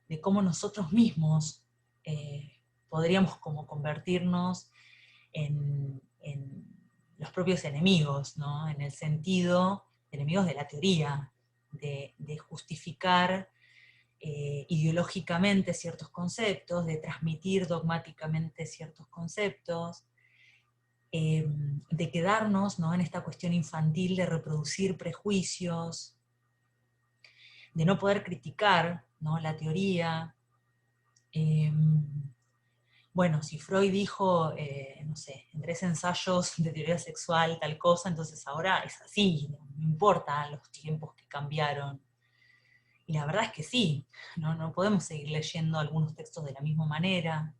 de cómo nosotros mismos podríamos como convertirnos en los propios enemigos, ¿no?, en el sentido de enemigos de la teoría, de justificar ideológicamente ciertos conceptos, de transmitir dogmáticamente ciertos conceptos, de quedarnos, ¿no?, en esta cuestión infantil de reproducir prejuicios, de no poder criticar, ¿no?, la teoría. Bueno, si Freud dijo, no sé, en 3 ensayos de teoría sexual tal cosa, entonces ahora es así, no importa los tiempos que cambiaron. Y la verdad es que sí, no podemos seguir leyendo algunos textos de la misma manera.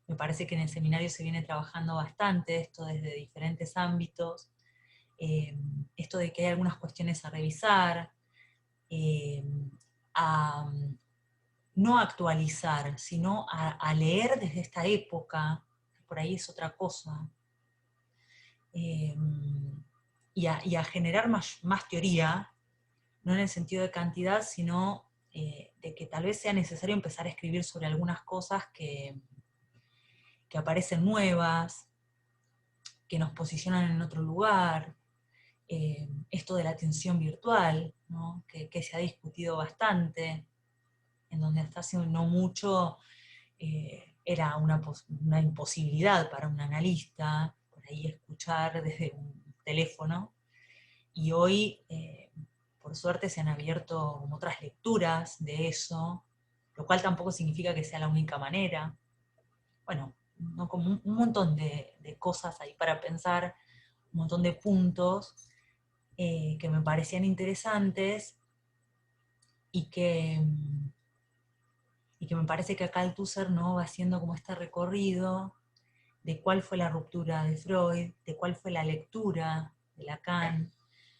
Me parece que en el seminario se viene trabajando bastante esto desde diferentes ámbitos, esto de que hay algunas cuestiones a revisar, a no actualizar, sino a leer desde esta época, que por ahí es otra cosa, y a generar más teoría, no en el sentido de cantidad, sino de que tal vez sea necesario empezar a escribir sobre algunas cosas que aparecen nuevas, que nos posicionan en otro lugar, esto de la atención virtual, ¿no?, que se ha discutido bastante, en donde hasta hace no mucho era una imposibilidad para un analista, por ahí escuchar desde un teléfono, y hoy, por suerte, se han abierto como otras lecturas de eso, lo cual tampoco significa que sea la única manera. Bueno, ¿no?, como un montón de cosas ahí para pensar, un montón de puntos que me parecían interesantes y que me parece que acá Althusser, ¿no?, va haciendo como este recorrido de cuál fue la ruptura de Freud, de cuál fue la lectura de Lacan,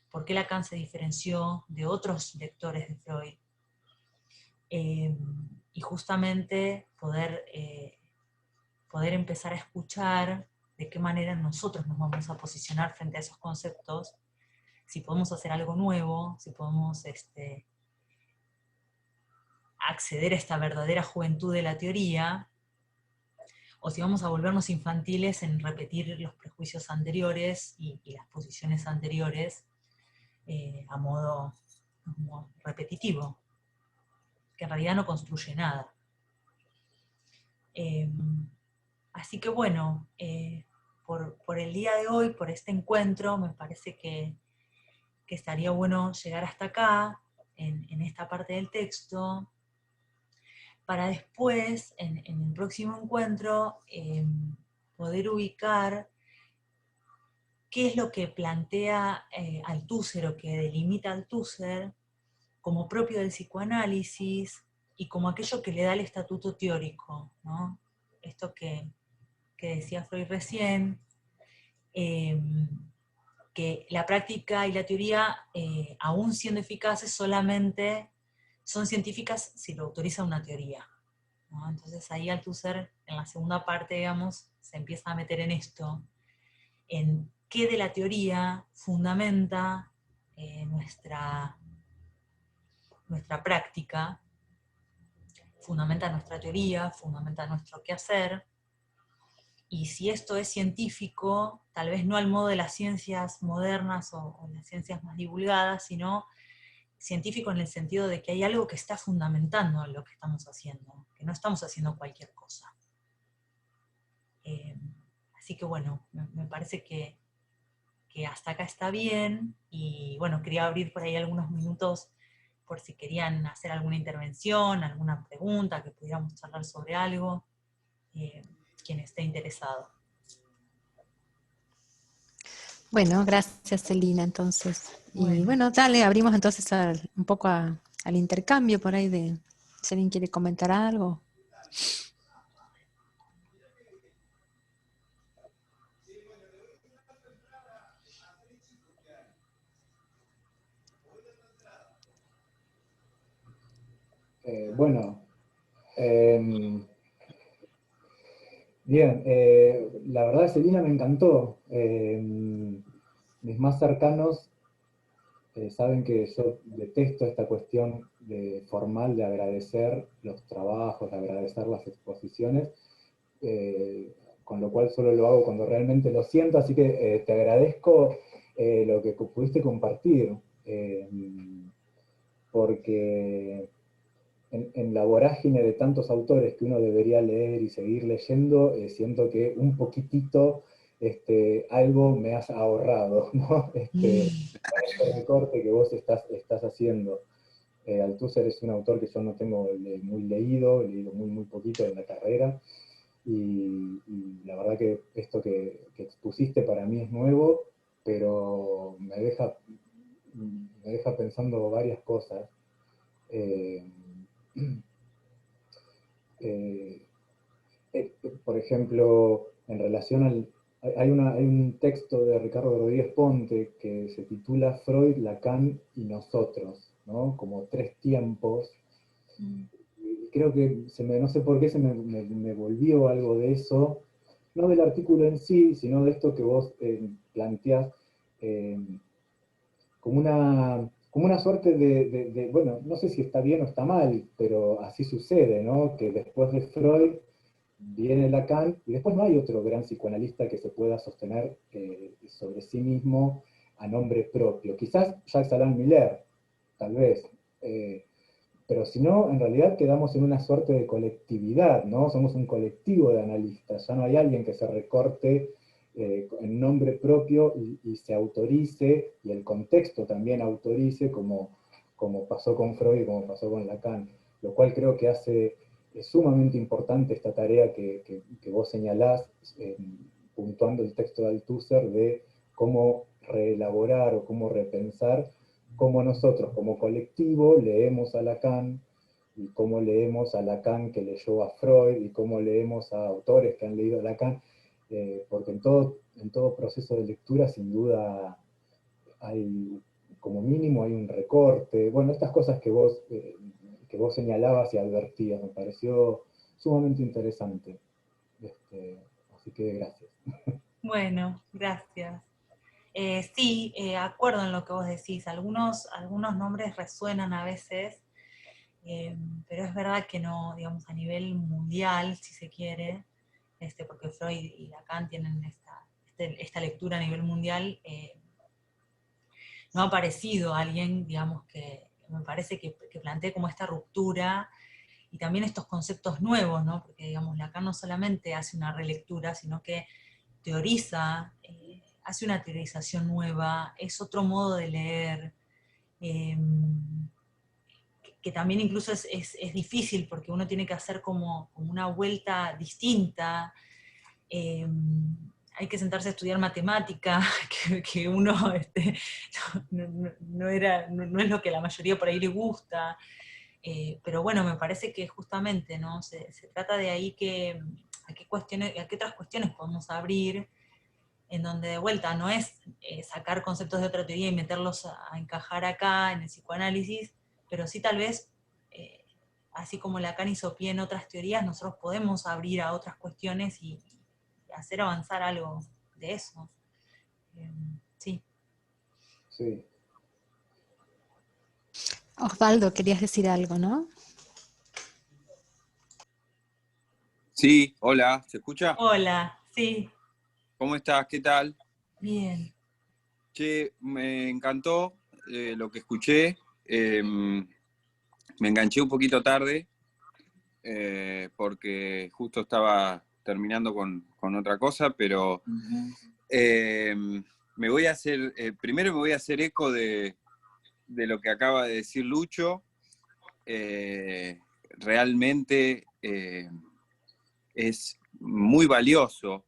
por qué Lacan se diferenció de otros lectores de Freud, y justamente poder empezar a escuchar de qué manera nosotros nos vamos a posicionar frente a esos conceptos, si podemos hacer algo nuevo, si podemos acceder a esta verdadera juventud de la teoría, o si vamos a volvernos infantiles en repetir los prejuicios anteriores y las posiciones anteriores a modo repetitivo, que en realidad no construye nada. Así que bueno, por el día de hoy, por este encuentro, me parece que estaría bueno llegar hasta acá, en esta parte del texto, para después, en el próximo encuentro, poder ubicar qué es lo que plantea Althusser o que delimita Althusser como propio del psicoanálisis y como aquello que le da el estatuto teórico, ¿no? Esto que decía Freud recién, que la práctica y la teoría, aún siendo eficaces, solamente son científicas si lo autoriza una teoría, ¿no? Entonces ahí Althusser, en la segunda parte, digamos, se empieza a meter en esto, en qué de la teoría fundamenta nuestra práctica, fundamenta nuestra teoría, fundamenta nuestro quehacer, y si esto es científico, tal vez no al modo de las ciencias modernas o las ciencias más divulgadas, sino científico en el sentido de que hay algo que está fundamentando lo que estamos haciendo, que no estamos haciendo cualquier cosa. Así que bueno, me parece que hasta acá está bien, y bueno, quería abrir por ahí algunos minutos por si querían hacer alguna intervención, alguna pregunta, que pudiéramos charlar sobre algo, quien esté interesado. Bueno, gracias Celina, entonces. Y Bueno, bueno, dale, abrimos entonces un poco al intercambio por ahí de si alguien quiere comentar algo. Bueno, em, bien, la verdad Celina me encantó. Mis más cercanos saben que yo detesto esta cuestión formal de agradecer los trabajos, de agradecer las exposiciones, con lo cual solo lo hago cuando realmente lo siento, así que te agradezco lo que pudiste compartir, porque en la vorágine de tantos autores que uno debería leer y seguir leyendo, siento que un poquitito algo me has ahorrado, ¿no? Con este recorte que vos estás haciendo. Althusser es un autor que yo no tengo muy leído, he leído muy poquito en la carrera, y la verdad que esto que expusiste para mí es nuevo, pero me deja pensando varias cosas. Eh, eh, por ejemplo, en relación al... hay un texto de Ricardo Rodríguez Ponte que se titula Freud, Lacan y nosotros, ¿no? Como tres tiempos. Y creo que no sé por qué me volvió algo de eso, no del artículo en sí, sino de esto que vos planteás eh, como una suerte bueno, no sé si está bien o está mal, pero así sucede, ¿no? Que después de Freud viene Lacan, y después no hay otro gran psicoanalista que se pueda sostener sobre sí mismo a nombre propio. Quizás Jacques Alain Miller, tal vez, eh, pero si no, en realidad quedamos en una suerte de colectividad, ¿no? Somos un colectivo de analistas, ya no hay alguien que se recorte en nombre propio y se autorice, y el contexto también autorice, como pasó con Freud y como pasó con Lacan, lo cual creo que hace sumamente importante esta tarea que vos señalás, puntuando el texto de Althusser, de cómo reelaborar o cómo repensar cómo nosotros como colectivo leemos a Lacan, y cómo leemos a Lacan que leyó a Freud, y cómo leemos a autores que han leído a Lacan, porque en todo proceso de lectura sin duda hay, como mínimo hay un recorte, bueno, estas cosas que vos señalabas y advertías, me pareció sumamente interesante. Así que gracias. bueno, gracias. Sí, acuerdo en lo que vos decís. Algunos nombres resuenan a veces, pero es verdad que no, digamos, a nivel mundial, si se quiere, porque Freud y Lacan tienen esta lectura a nivel mundial. No ha aparecido alguien, digamos, que me parece que plantee como esta ruptura y también estos conceptos nuevos, ¿no? Porque, digamos, Lacan no solamente hace una relectura, sino que teoriza, hace una teorización nueva, es otro modo de leer, eh, que también incluso es difícil porque uno tiene que hacer como una vuelta distinta. eh, Hay que sentarse a estudiar matemática, que uno no es lo que a la mayoría por ahí le gusta. Pero bueno, me parece que justamente, ¿no? Se trata de ahí a qué otras cuestiones podemos abrir, en donde de vuelta no es sacar conceptos de otra teoría y meterlos a encajar acá en el psicoanálisis, pero sí tal vez, eh, así como Lacan hizo pie en otras teorías, nosotros podemos abrir a otras cuestiones y hacer avanzar algo de eso. Sí. Sí. Osvaldo, querías decir algo, ¿no? Sí, hola, ¿se escucha? Hola, sí, ¿Cómo estás? ¿Qué tal? bien. Che, me encantó lo que escuché. Me enganché un poquito tarde porque justo estaba terminando con otra cosa, pero eh, me voy a hacer, primero me voy a hacer eco de lo que acaba de decir Lucho. Realmente es muy valioso,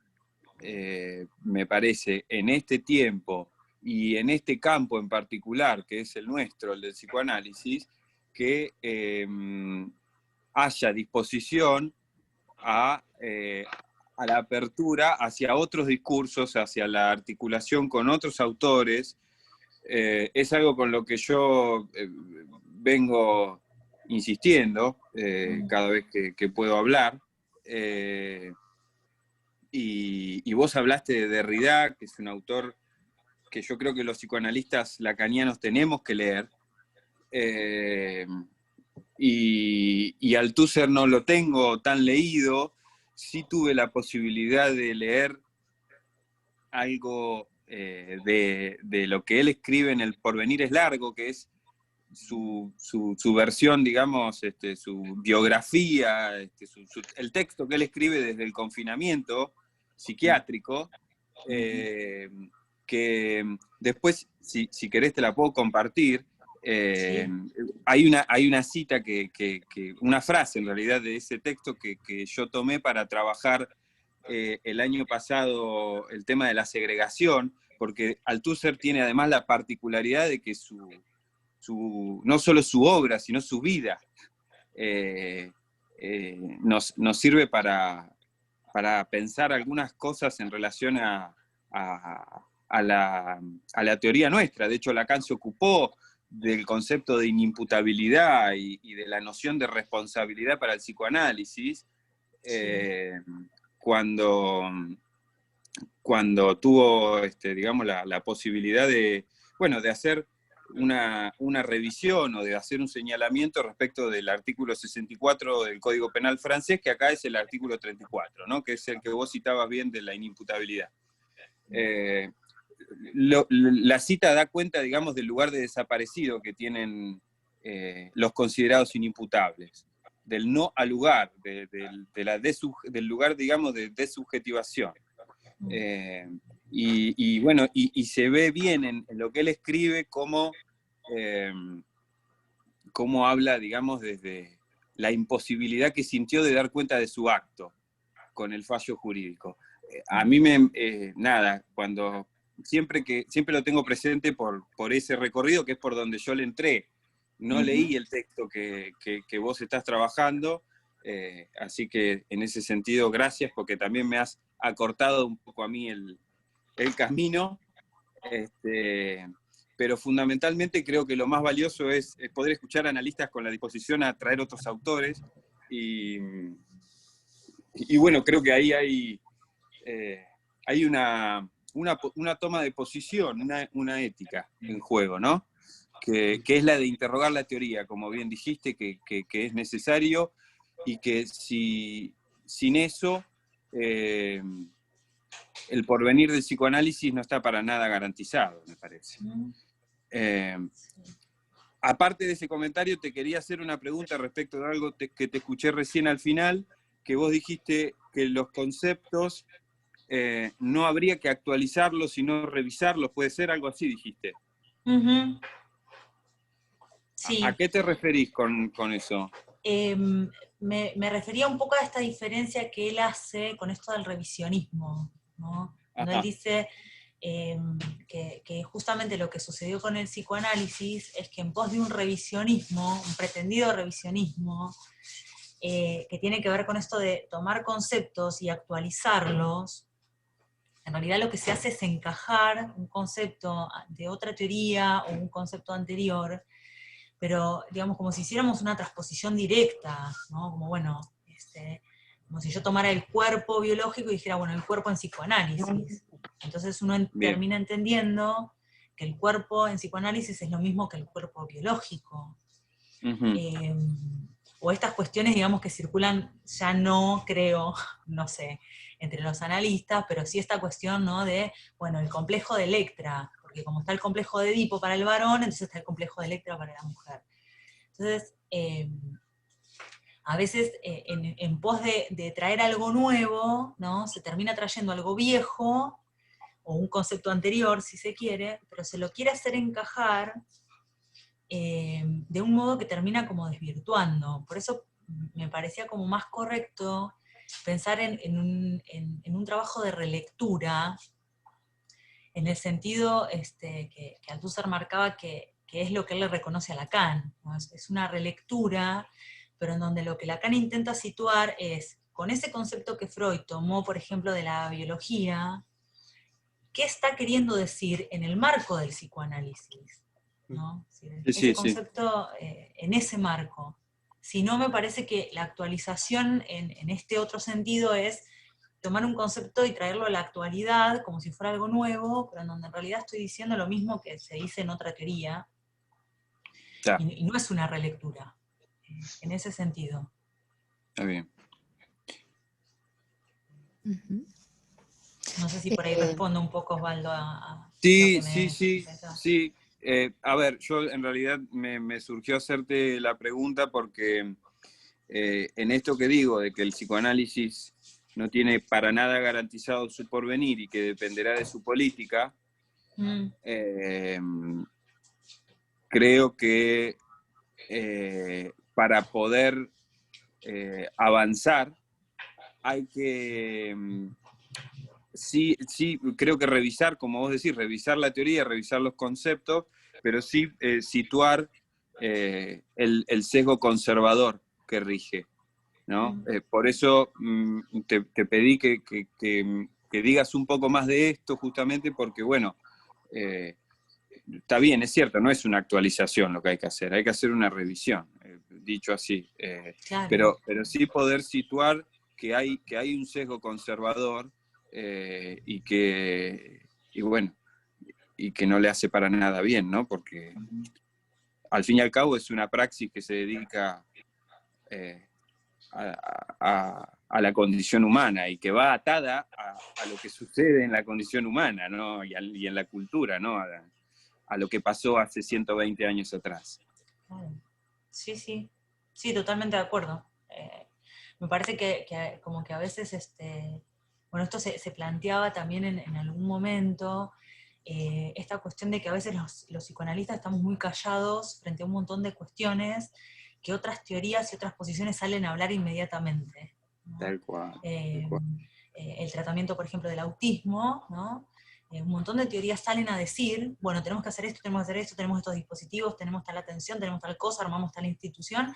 me parece, en este tiempo y en este campo en particular, que es el nuestro, el del psicoanálisis, que haya disposición a la apertura hacia otros discursos, hacia la articulación con otros autores. Es algo con lo que yo vengo insistiendo cada vez que puedo hablar. Y vos hablaste de Derrida, que es un autor que yo creo que los psicoanalistas lacanianos tenemos que leer. Y Althusser no lo tengo tan leído. Sí tuve la posibilidad de leer algo de lo que él escribe en El porvenir es largo, que es su versión, digamos, su biografía, el texto que él escribe desde el confinamiento psiquiátrico, que después, si querés, te la puedo compartir. Sí. Hay una cita, una frase en realidad de ese texto que yo tomé para trabajar el año pasado el tema de la segregación, porque Althusser tiene además la particularidad de que no solo su obra, sino su vida nos sirve para pensar algunas cosas en relación a la teoría nuestra. De hecho, Lacan se ocupó del concepto de inimputabilidad y de la noción de responsabilidad para el psicoanálisis cuando tuvo, digamos, la posibilidad de hacer una revisión o de hacer un señalamiento respecto del artículo 64 del Código Penal francés, que acá es el artículo 34, ¿no? Que es el que vos citabas bien de la inimputabilidad. La cita da cuenta, digamos, del lugar de desaparecido que tienen los considerados inimputables, del no al lugar, del lugar, digamos, de desubjetivación. Y se ve bien en lo que él escribe cómo habla, digamos, desde la imposibilidad que sintió de dar cuenta de su acto con el fallo jurídico. A mí siempre lo tengo presente por ese recorrido, que es por donde yo le entré. No leí el texto que vos estás trabajando, así que en ese sentido, gracias, porque también me has acortado un poco a mí el camino. Pero fundamentalmente creo que lo más valioso es poder escuchar a analistas con la disposición a traer otros autores, y bueno, creo que ahí hay una toma de posición, una ética en juego, ¿no? Que es la de interrogar la teoría, como bien dijiste, que es necesario, y que sin eso el porvenir del psicoanálisis no está para nada garantizado, me parece. Aparte de ese comentario, te quería hacer una pregunta respecto de algo que te escuché recién al final, que vos dijiste que los conceptos no habría que actualizarlos, sino revisarlos. ¿Puede ser algo así, dijiste? Sí. ¿A qué te referís con eso? Me refería un poco a esta diferencia que él hace con esto del revisionismo, ¿no? Cuando él dice que justamente lo que sucedió con el psicoanálisis es que en pos de un revisionismo, un pretendido revisionismo, que tiene que ver con esto de tomar conceptos y actualizarlos, en realidad lo que se hace es encajar un concepto de otra teoría o un concepto anterior, pero digamos como si hiciéramos una transposición directa, ¿no? Como bueno, como si yo tomara el cuerpo biológico y dijera, bueno, el cuerpo en psicoanálisis. Entonces uno termina entendiendo que el cuerpo en psicoanálisis es lo mismo que el cuerpo biológico. o estas cuestiones, digamos, que circulan, ya no creo, no sé, entre los analistas, pero sí esta cuestión, ¿no? De, bueno, el complejo de Electra, porque como está el complejo de Edipo para el varón, entonces está el complejo de Electra para la mujer. Entonces, a veces en pos de traer algo nuevo, ¿no? Se termina trayendo algo viejo, o un concepto anterior, si se quiere, pero se lo quiere hacer encajar de un modo que termina como desvirtuando. Por eso me parecía como más correcto pensar en un trabajo de relectura, en el sentido que Althusser marcaba que es lo que él le reconoce a Lacan, ¿no? Es una relectura, pero en donde lo que Lacan intenta situar es, con ese concepto que Freud tomó, por ejemplo, de la biología, ¿qué está queriendo decir en el marco del psicoanálisis? ¿No? Ese concepto en ese marco. Si no, me parece que la actualización en este otro sentido es tomar un concepto y traerlo a la actualidad como si fuera algo nuevo, pero en donde en realidad estoy diciendo lo mismo que se dice en otra teoría, y no es una relectura, en ese sentido. Está bien. No sé si por ahí respondo un poco, Osvaldo, a sí, lo que sí. A ver, yo en realidad me surgió hacerte la pregunta porque en esto que digo, de que el psicoanálisis no tiene para nada garantizado su porvenir y que dependerá de su política, creo que para poder avanzar hay que, sí, creo que revisar, como vos decís, revisar la teoría, revisar los conceptos, pero sí situar el sesgo conservador que rige, ¿no? Por eso te pedí que digas un poco más de esto, justamente porque, bueno, está bien, es cierto, no es una actualización lo que hay que hacer una revisión, dicho así, claro. pero sí poder situar que hay un sesgo conservador y que no le hace para nada bien, ¿no? Porque al fin y al cabo es una praxis que se dedica a la condición humana y que va atada a lo que sucede en la condición humana, ¿no? Y en la cultura, ¿no? A lo que pasó hace 120 años atrás. Sí, totalmente de acuerdo. Me parece que como que a veces, bueno, esto se planteaba también en algún momento, esta cuestión de que a veces los psicoanalistas estamos muy callados frente a un montón de cuestiones que otras teorías y otras posiciones salen a hablar inmediatamente, ¿no? Tal cual. El tratamiento, por ejemplo, del autismo, ¿no? Un montón de teorías salen a decir, bueno, tenemos que hacer esto, tenemos que hacer esto, tenemos estos dispositivos, tenemos tal atención, tenemos tal cosa, armamos tal institución,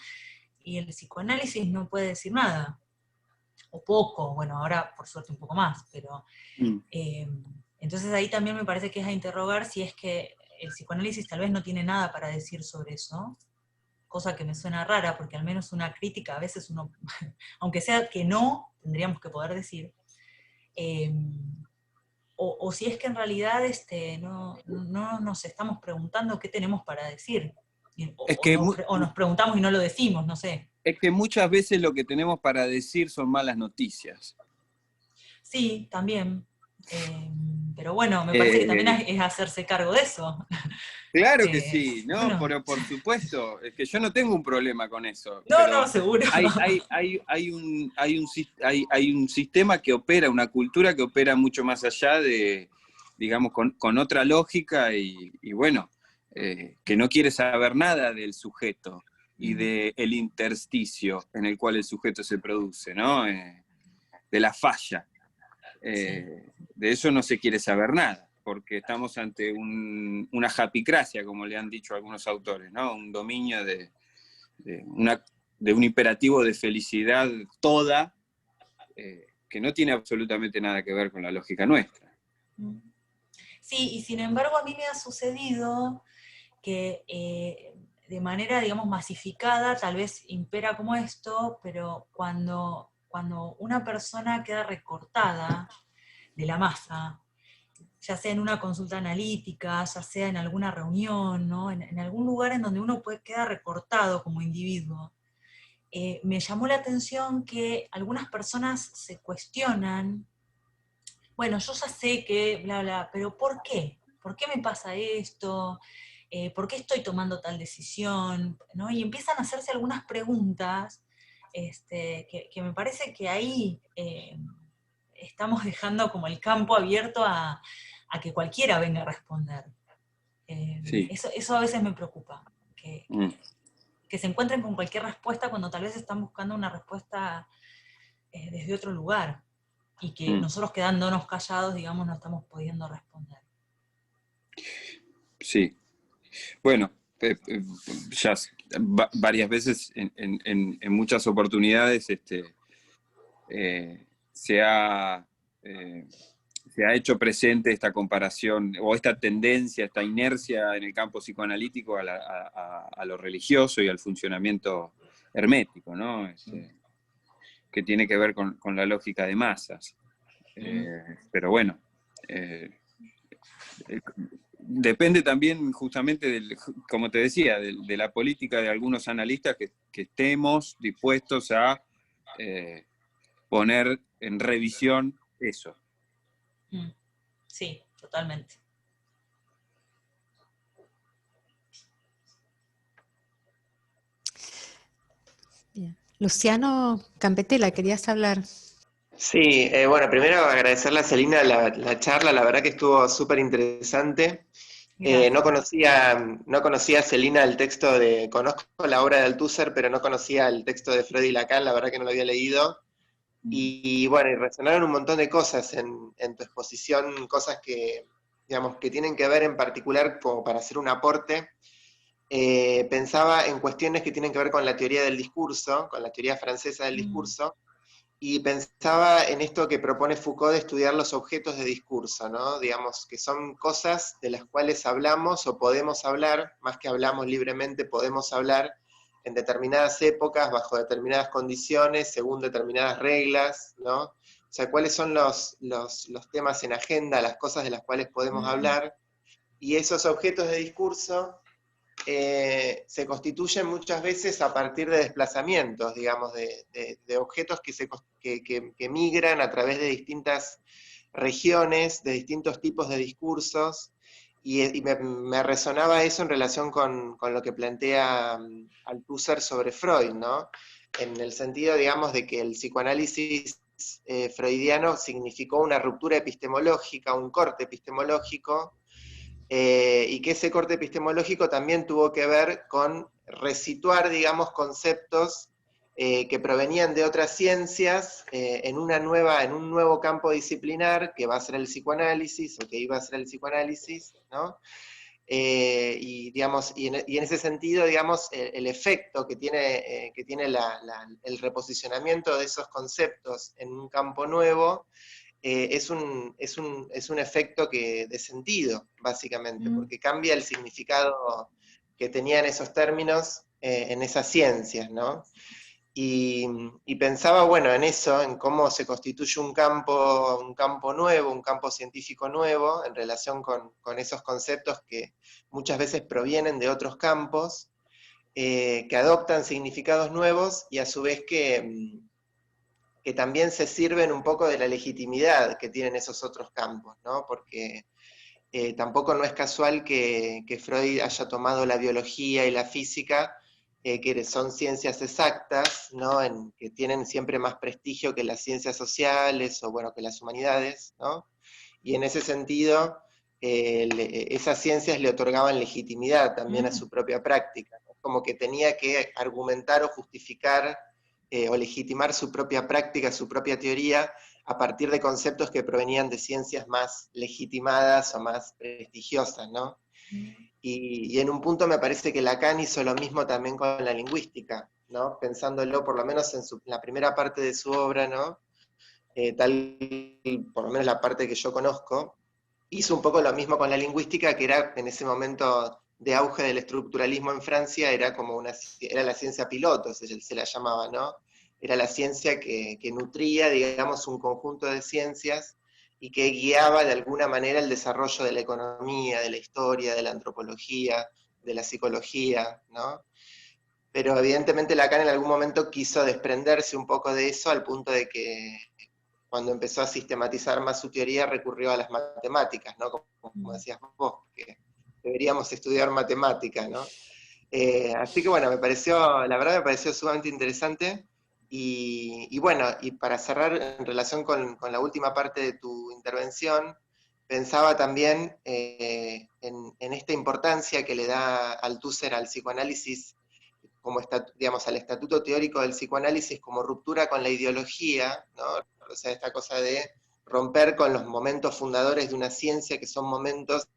y el psicoanálisis no puede decir nada, o poco, bueno, ahora por suerte un poco más, pero entonces ahí también me parece que es a interrogar si es que el psicoanálisis tal vez no tiene nada para decir sobre eso, cosa que me suena rara, porque al menos una crítica a veces uno, aunque sea que no, tendríamos que poder decir, o si es que en realidad no nos estamos preguntando qué tenemos para decir, o nos preguntamos y no lo decimos, no sé. Es que muchas veces lo que tenemos para decir son malas noticias. Sí, también. Pero bueno, me parece que también es hacerse cargo de eso. Claro que sí, ¿no? Bueno. Pero por supuesto, es que yo no tengo un problema con eso. No, seguro. Hay un sistema que opera, una cultura que opera mucho más allá de, digamos, con otra lógica y bueno, que no quiere saber nada del sujeto y del intersticio en el cual el sujeto se produce, ¿no? De la falla. De eso no se quiere saber nada, porque estamos ante una japicracia, como le han dicho algunos autores, ¿no? Un dominio de un imperativo de felicidad toda, que no tiene absolutamente nada que ver con la lógica nuestra. Sí, y sin embargo a mí me ha sucedido que de manera, digamos, masificada, tal vez impera como esto, pero cuando una persona queda recortada de la masa, ya sea en una consulta analítica, ya sea en alguna reunión, ¿no? En algún lugar en donde uno queda recortado como individuo, me llamó la atención que algunas personas se cuestionan, bueno, yo ya sé que bla, bla, pero ¿por qué? ¿Por qué me pasa esto? ¿Por qué estoy tomando tal decisión? ¿No? Y empiezan a hacerse algunas preguntas que me parece que ahí estamos dejando como el campo abierto a que cualquiera venga a responder. Sí. Eso a veces me preocupa, Mm. que se encuentren con cualquier respuesta cuando tal vez están buscando una respuesta desde otro lugar, y que nosotros quedándonos callados, digamos, no estamos pudiendo responder. Sí. Bueno, ya varias veces, en muchas oportunidades, se ha hecho presente esta comparación, o esta tendencia, esta inercia en el campo psicoanalítico a lo religioso y al funcionamiento hermético, ¿no? Que tiene que ver con la lógica de masas. Pero bueno, depende también justamente, como te decía, de la política de algunos analistas que estemos dispuestos a poner en revisión eso. Sí, totalmente. Bien. Luciano Campetela, querías hablar. Sí, bueno, primero agradecerle a Celina la charla, la verdad que estuvo súper interesante. No conocía a Celina el texto conozco la obra de Althusser, pero no conocía el texto de Freud y Lacan, la verdad que no lo había leído. Y bueno, y resonaron un montón de cosas en tu exposición, cosas que, digamos, que tienen que ver en particular como para hacer un aporte. Pensaba en cuestiones que tienen que ver con la teoría del discurso, con la teoría francesa del discurso, y pensaba en esto que propone Foucault de estudiar los objetos de discurso, ¿no? Digamos, que son cosas de las cuales hablamos o podemos hablar, más que hablamos libremente, podemos hablar en determinadas épocas, bajo determinadas condiciones, según determinadas reglas, ¿no? O sea, cuáles son los temas en agenda, las cosas de las cuales podemos hablar, y esos objetos de discurso se constituyen muchas veces a partir de desplazamientos, digamos, de objetos que migran a través de distintas regiones, de distintos tipos de discursos, y me resonaba eso en relación con lo que plantea Althusser sobre Freud, ¿no? En el sentido, digamos, de que el psicoanálisis freudiano significó una ruptura epistemológica, un corte epistemológico, y que ese corte epistemológico también tuvo que ver con resituar, digamos, conceptos que provenían de otras ciencias en un nuevo campo disciplinar que va a ser el psicoanálisis, o que iba a ser el psicoanálisis, ¿no? Digamos, y en ese sentido, digamos, el efecto que tiene el reposicionamiento de esos conceptos en un campo nuevo, es un efecto de sentido, básicamente, porque cambia el significado que tenían esos términos en esas ciencias, ¿no? Y pensaba, bueno, en eso, en cómo se constituye un campo nuevo, un campo científico nuevo, en relación con esos conceptos que muchas veces provienen de otros campos, que adoptan significados nuevos y a su vez que también se sirven un poco de la legitimidad que tienen esos otros campos, ¿no? Porque tampoco no es casual que Freud haya tomado la biología y la física, que son ciencias exactas, ¿no? Que tienen siempre más prestigio que las ciencias sociales o, bueno, que las humanidades, ¿no? Y en ese sentido, esas ciencias le otorgaban legitimidad también a su propia práctica, ¿no? Como que tenía que argumentar o justificar o legitimar su propia práctica, su propia teoría, a partir de conceptos que provenían de ciencias más legitimadas o más prestigiosas, ¿no? Y en un punto me parece que Lacan hizo lo mismo también con la lingüística, ¿no? Pensándolo por lo menos en la primera parte de su obra, ¿no? Por lo menos la parte que yo conozco, hizo un poco lo mismo con la lingüística, que era en ese momento de auge del estructuralismo en Francia, era la ciencia piloto, se la llamaba, ¿no? Era la ciencia que nutría, digamos, un conjunto de ciencias y que guiaba de alguna manera el desarrollo de la economía, de la historia, de la antropología, de la psicología, ¿no? pero evidentemente Lacan en algún momento quiso desprenderse un poco de eso, al punto de que cuando empezó a sistematizar más su teoría recurrió a las matemáticas, ¿no? Como decías vos, que deberíamos estudiar matemática, ¿no? Así que bueno, la verdad me pareció sumamente interesante, y bueno, y para cerrar en relación con la última parte de tu intervención, pensaba también en esta importancia que le da Althusser al psicoanálisis, como digamos, al estatuto teórico del psicoanálisis como ruptura con la ideología, ¿no? O sea, esta cosa de romper con los momentos fundadores de una ciencia, que son momentos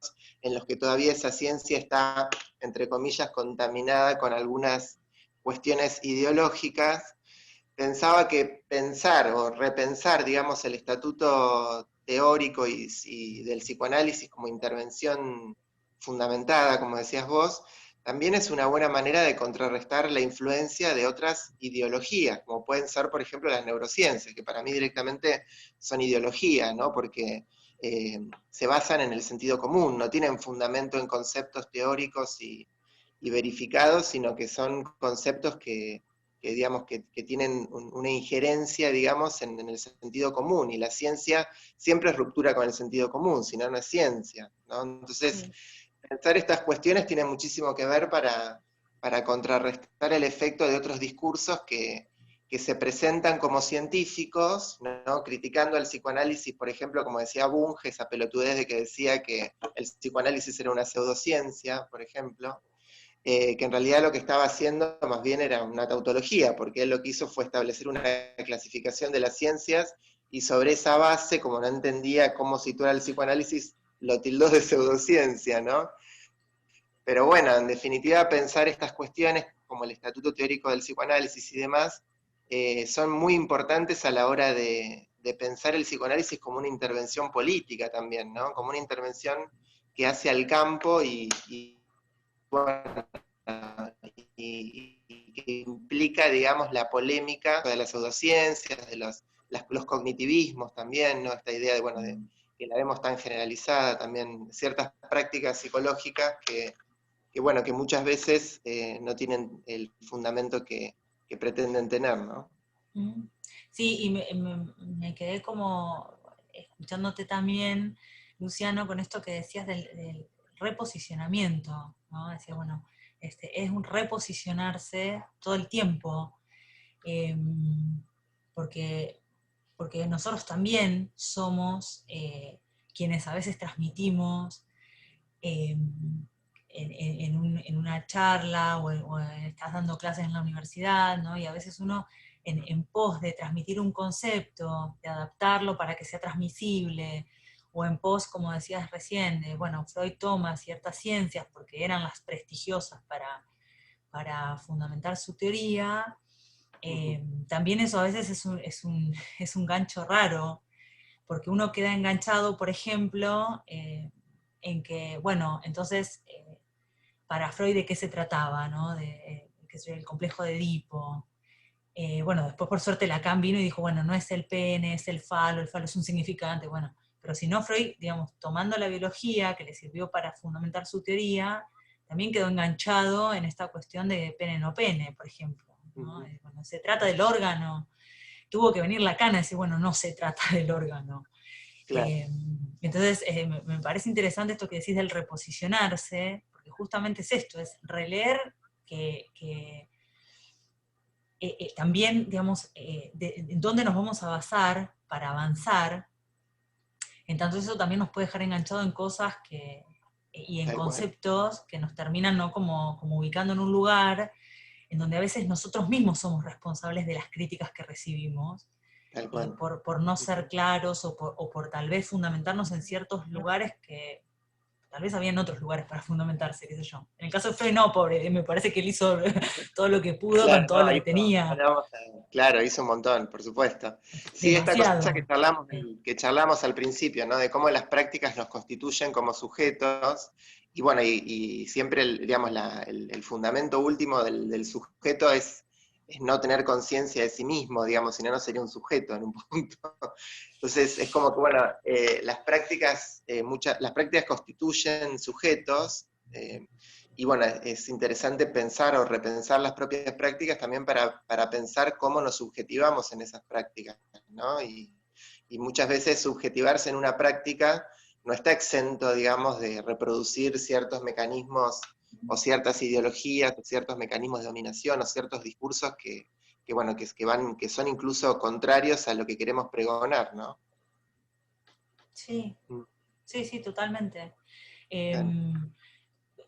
en los que todavía esa ciencia está, entre comillas, contaminada con algunas cuestiones ideológicas. Pensaba que pensar o repensar, digamos, el estatuto teórico y del psicoanálisis como intervención fundamentada, como decías vos, también es una buena manera de contrarrestar la influencia de otras ideologías, como pueden ser, por ejemplo, las neurociencias, que para mí directamente son ideología, ¿no? Porque se basan en el sentido común, no tienen fundamento en conceptos teóricos y verificados, sino que son conceptos digamos, que tienen una injerencia, digamos, en el sentido común, y la ciencia siempre es ruptura con el sentido común, si no, no es ciencia, ¿no? Entonces, pensar estas cuestiones tiene muchísimo que ver para contrarrestar el efecto de otros discursos que se presentan como científicos, ¿no? Criticando al psicoanálisis, por ejemplo, como decía Bunge, esa pelotudez de que decía que el psicoanálisis era una pseudociencia, por ejemplo, que en realidad lo que estaba haciendo más bien era una tautología, porque él lo que hizo fue establecer una clasificación de las ciencias, y sobre esa base, como no entendía cómo situar el psicoanálisis, lo tildó de pseudociencia, ¿no? Pero bueno, en definitiva, pensar estas cuestiones, como el estatuto teórico del psicoanálisis y demás, son muy importantes a la hora de pensar el psicoanálisis como una intervención política también, ¿no? Como una intervención que hace al campo bueno, y que implica, digamos, la polémica de las pseudociencias, de los cognitivismos también, ¿no? Esta idea de, bueno, que la vemos tan generalizada también, ciertas prácticas psicológicas bueno, que muchas veces no tienen el fundamento que pretenden tener, ¿no? Sí, y me quedé como escuchándote también, Luciano, con esto que decías del reposicionamiento, ¿no? Decía, bueno, es un reposicionarse todo el tiempo, porque nosotros también somos quienes a veces transmitimos en una charla, o estás dando clases en la universidad, ¿no? Y a veces uno, en pos de transmitir un concepto, de adaptarlo para que sea transmisible, o en pos, como decías recién, de, bueno, Freud toma ciertas ciencias porque eran las prestigiosas para fundamentar su teoría. También eso a veces es un gancho raro, porque uno queda enganchado, por ejemplo, en que, bueno, entonces, para Freud, ¿de qué se trataba? ¿No? El complejo de Edipo. Bueno, después por suerte Lacan vino y dijo, bueno, no es el pene, es el falo es un significante, bueno, pero si no, Freud, digamos, tomando la biología que le sirvió para fundamentar su teoría, también quedó enganchado en esta cuestión de pene no pene, por ejemplo, ¿no? Cuando se trata del órgano, tuvo que venir Lacan a decir, bueno, no se trata del órgano. Claro. Entonces, me parece interesante esto que decís del reposicionarse, porque justamente es esto, es releer que también, digamos, en dónde nos vamos a basar para avanzar. Entonces eso también nos puede dejar enganchado en cosas y en conceptos que nos terminan, ¿no? como ubicando en un lugar en donde a veces nosotros mismos somos responsables de las críticas que recibimos, por no ser claros, o por tal vez fundamentarnos en ciertos lugares que tal vez había en otros lugares para fundamentarse, qué sé yo. En el caso de Freud no, pobre, me parece que él hizo todo lo que pudo, claro, con todo lo que tenía. Claro, hizo un montón, por supuesto. Sí, demasiado. Esta cosa que charlamos al principio, ¿no? De cómo las prácticas nos constituyen como sujetos, y bueno, y siempre, digamos, el fundamento último del sujeto es no tener conciencia de sí mismo, digamos, si no, no sería un sujeto en un punto. Entonces, es como que, bueno, las prácticas constituyen sujetos, bueno, es interesante pensar o repensar las propias prácticas también para pensar cómo nos subjetivamos en esas prácticas, ¿no? Y muchas veces subjetivarse en una práctica no está exento, digamos, de reproducir ciertos mecanismos o ciertas ideologías, o ciertos mecanismos de dominación, o ciertos discursos que son incluso contrarios a lo que queremos pregonar, ¿no? Sí, sí, totalmente. Bien.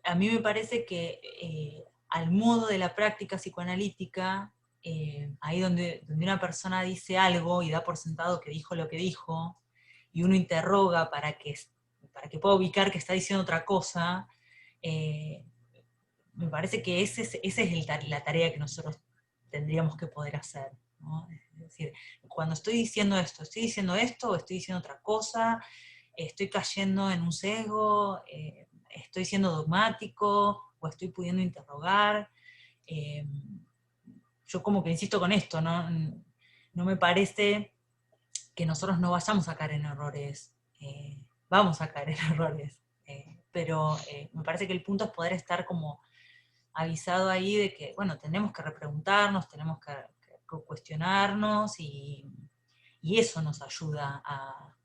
A mí me parece que al modo de la práctica psicoanalítica, ahí donde una persona dice algo y da por sentado que dijo lo que dijo, y uno interroga para que pueda ubicar que está diciendo otra cosa, me parece que esa es la tarea que nosotros tendríamos que poder hacer, ¿no? Es decir, cuando estoy diciendo esto o estoy diciendo otra cosa, estoy cayendo en un sesgo, estoy siendo dogmático, o estoy pudiendo interrogar. Yo como que insisto con esto, ¿no? No me parece que nosotros no vayamos a caer en errores, vamos a caer en errores, pero me parece que el punto es poder estar como avisado ahí de que, bueno, tenemos que repreguntarnos, tenemos que cuestionarnos, y eso nos ayuda a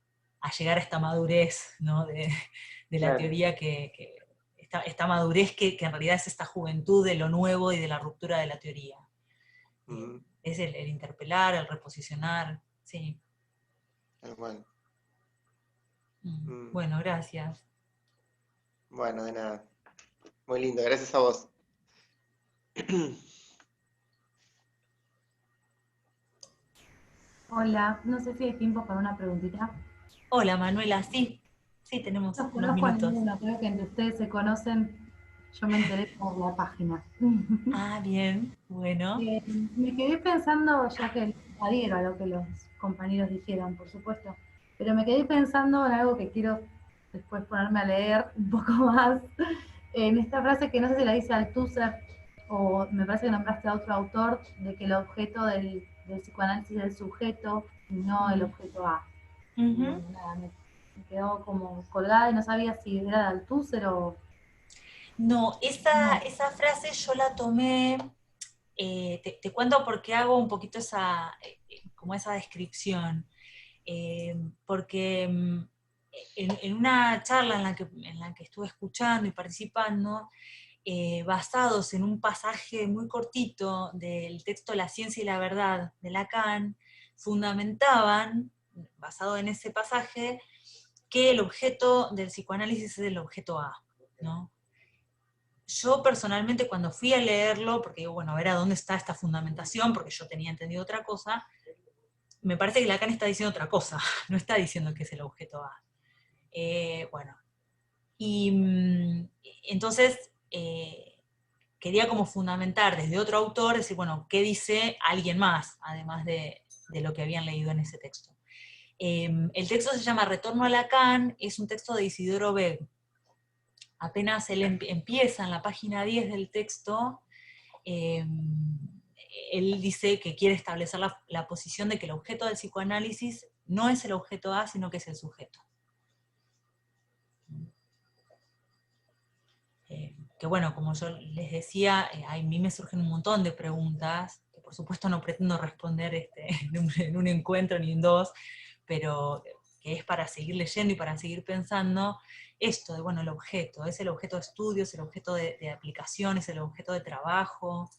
llegar a esta madurez, ¿no? de la Claro. teoría, esta madurez que en realidad es esta juventud de lo nuevo y de la ruptura de la teoría. Es el interpelar, el reposicionar, sí. Bueno. Bueno, gracias. Bueno, de nada. Muy lindo, gracias a vos. Hola, no sé si hay tiempo para una preguntita. Hola, Manuela, sí, tenemos No unos conozco a minutos. ninguno, creo que entre ustedes se conocen, yo me enteré por la página. Ah, bien, bueno. Me quedé pensando, ya que adhiero a lo que los compañeros dijeron, por supuesto, pero me quedé pensando en algo que quiero después ponerme a leer un poco más, en esta frase que no sé si la dice Althusser, o me parece que nombraste a otro autor, de que el objeto del psicoanálisis es el sujeto y no el objeto A. Nada, me quedó como colgada y no sabía si era de Althusser o... No, No. esa frase yo la tomé, te cuento porque hago un poquito como esa descripción, porque en una charla en la que estuve escuchando y participando, basados en un pasaje muy cortito del texto La ciencia y la verdad de Lacan, fundamentaban, basado en ese pasaje, que el objeto del psicoanálisis es el objeto A, ¿no? Yo personalmente cuando fui a leerlo, porque digo, bueno, a ver a dónde está esta fundamentación, porque yo tenía entendido otra cosa, me parece que Lacan está diciendo otra cosa, no está diciendo que es el objeto A. Bueno, y entonces quería como fundamentar desde otro autor, decir, bueno, ¿qué dice alguien más, además de lo que habían leído en ese texto? El texto se llama Retorno a Lacan, es un texto de Isidoro Beg. Apenas él empieza en la página 10 del texto, él dice que quiere establecer la posición de que el objeto del psicoanálisis no es el objeto A, sino que es el sujeto. Que bueno, como yo les decía, a mí me surgen un montón de preguntas, que por supuesto no pretendo responder en un encuentro ni en dos, pero que es para seguir leyendo y para seguir pensando esto de, bueno, el objeto, es el objeto de estudio, es el objeto de aplicación, es el objeto de trabajo,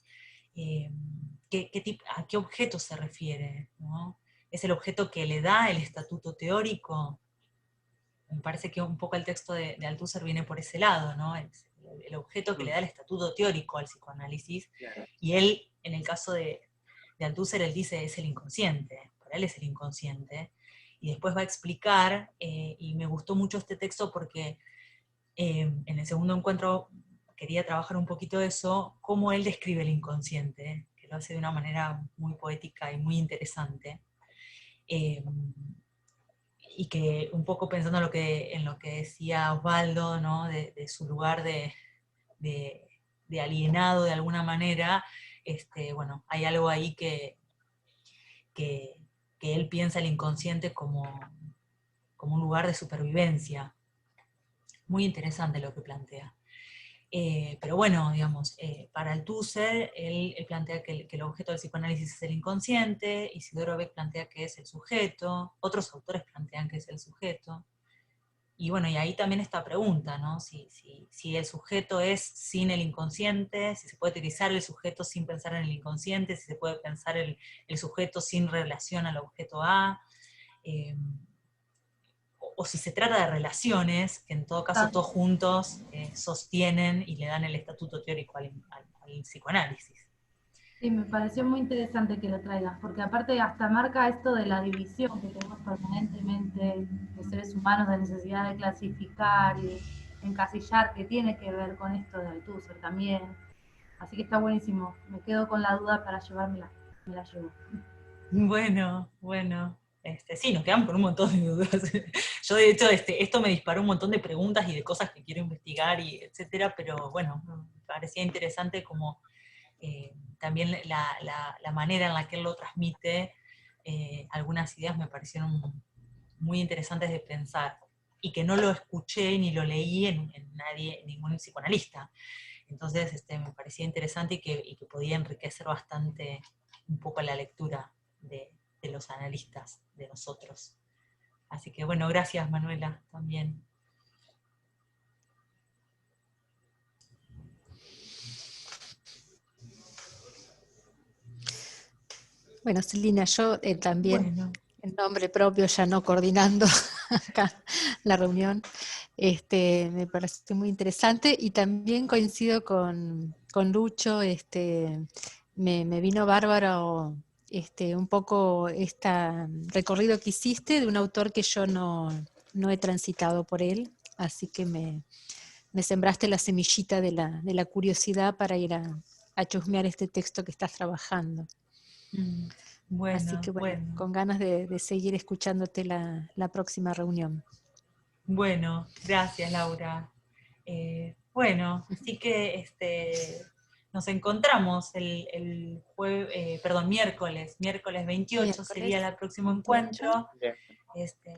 ¿a qué objeto se refiere, ¿no? ¿Es el objeto que le da el estatuto teórico? Me parece que un poco el texto de Althusser viene por ese lado, ¿no? El objeto que le da el estatuto teórico al psicoanálisis, y él, en el caso de Althusser, él dice es el inconsciente, para él es el inconsciente, y después va a explicar, y me gustó mucho este texto porque en el segundo encuentro quería trabajar un poquito eso, cómo él describe el inconsciente, que lo hace de una manera muy poética y muy interesante. Y que un poco pensando en lo que decía Osvaldo, ¿no? de su lugar de alienado de alguna manera, bueno, hay algo ahí que él piensa el inconsciente como un lugar de supervivencia. Muy interesante lo que plantea. Pero bueno, digamos, para Althusser, él plantea que el objeto del psicoanálisis es el inconsciente, Isidoro Beck plantea que es el sujeto, otros autores plantean que es el sujeto. Y bueno, y ahí también esta pregunta, ¿no? Si el sujeto es sin el inconsciente, si se puede utilizar el sujeto sin pensar en el inconsciente, si se puede pensar el sujeto sin relación al objeto A, o si se trata de relaciones, que en todo caso todos juntos sostienen y le dan el estatuto teórico al psicoanálisis. Sí, me pareció muy interesante que lo traigas, porque aparte hasta marca esto de la división que tenemos permanentemente los seres humanos, de necesidad de clasificar y de encasillar, que tiene que ver con esto de Althusser también. Así que está buenísimo. Me quedo con la duda para llevármela. Me la llevo. Bueno. Sí, nos quedamos con un montón de dudas. Yo, de hecho, esto me disparó un montón de preguntas y de cosas que quiero investigar, y etcétera, pero bueno, me parecía interesante como también la manera en la que él lo transmite. Algunas ideas me parecieron muy interesantes de pensar, y que no lo escuché ni lo leí en ningún psicoanalista. Entonces me parecía interesante y que podía enriquecer bastante un poco la lectura de los analistas, de nosotros. Así que bueno, gracias Manuela también. Bueno, Celina, yo también, Bueno. en nombre propio, ya no coordinando acá la reunión, me parece muy interesante, y también coincido con Lucho. Me vino bárbaro un poco este recorrido que hiciste de un autor que yo no he transitado por él, así que me sembraste la semillita de la curiosidad para ir a chusmear este texto que estás trabajando. Así que bueno, con ganas de seguir escuchándote la próxima reunión. Bueno, gracias Laura. Así que nos encontramos el miércoles 28 sería el próximo 28. encuentro,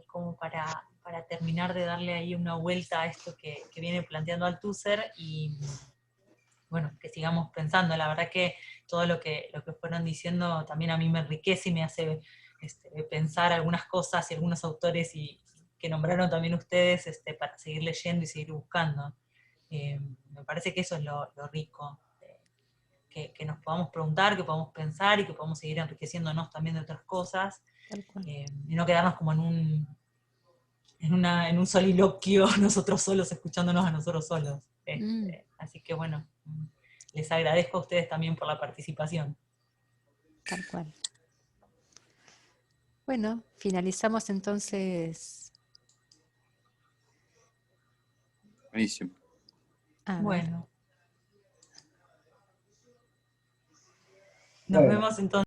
como para terminar de darle ahí una vuelta a esto que viene planteando Althusser, y bueno, que sigamos pensando. La verdad que todo lo que fueron diciendo también a mí me enriquece y me hace pensar algunas cosas y algunos autores que nombraron también ustedes, para seguir leyendo y seguir buscando. Me parece que eso es lo rico, que nos podamos preguntar, que podamos pensar y que podamos seguir enriqueciéndonos también de otras cosas, y no quedarnos como en un soliloquio nosotros solos, escuchándonos a nosotros solos. Así que bueno, les agradezco a ustedes también por la participación. Tal cual. Bueno, finalizamos entonces. Buenísimo. Bueno. Nos vemos entonces.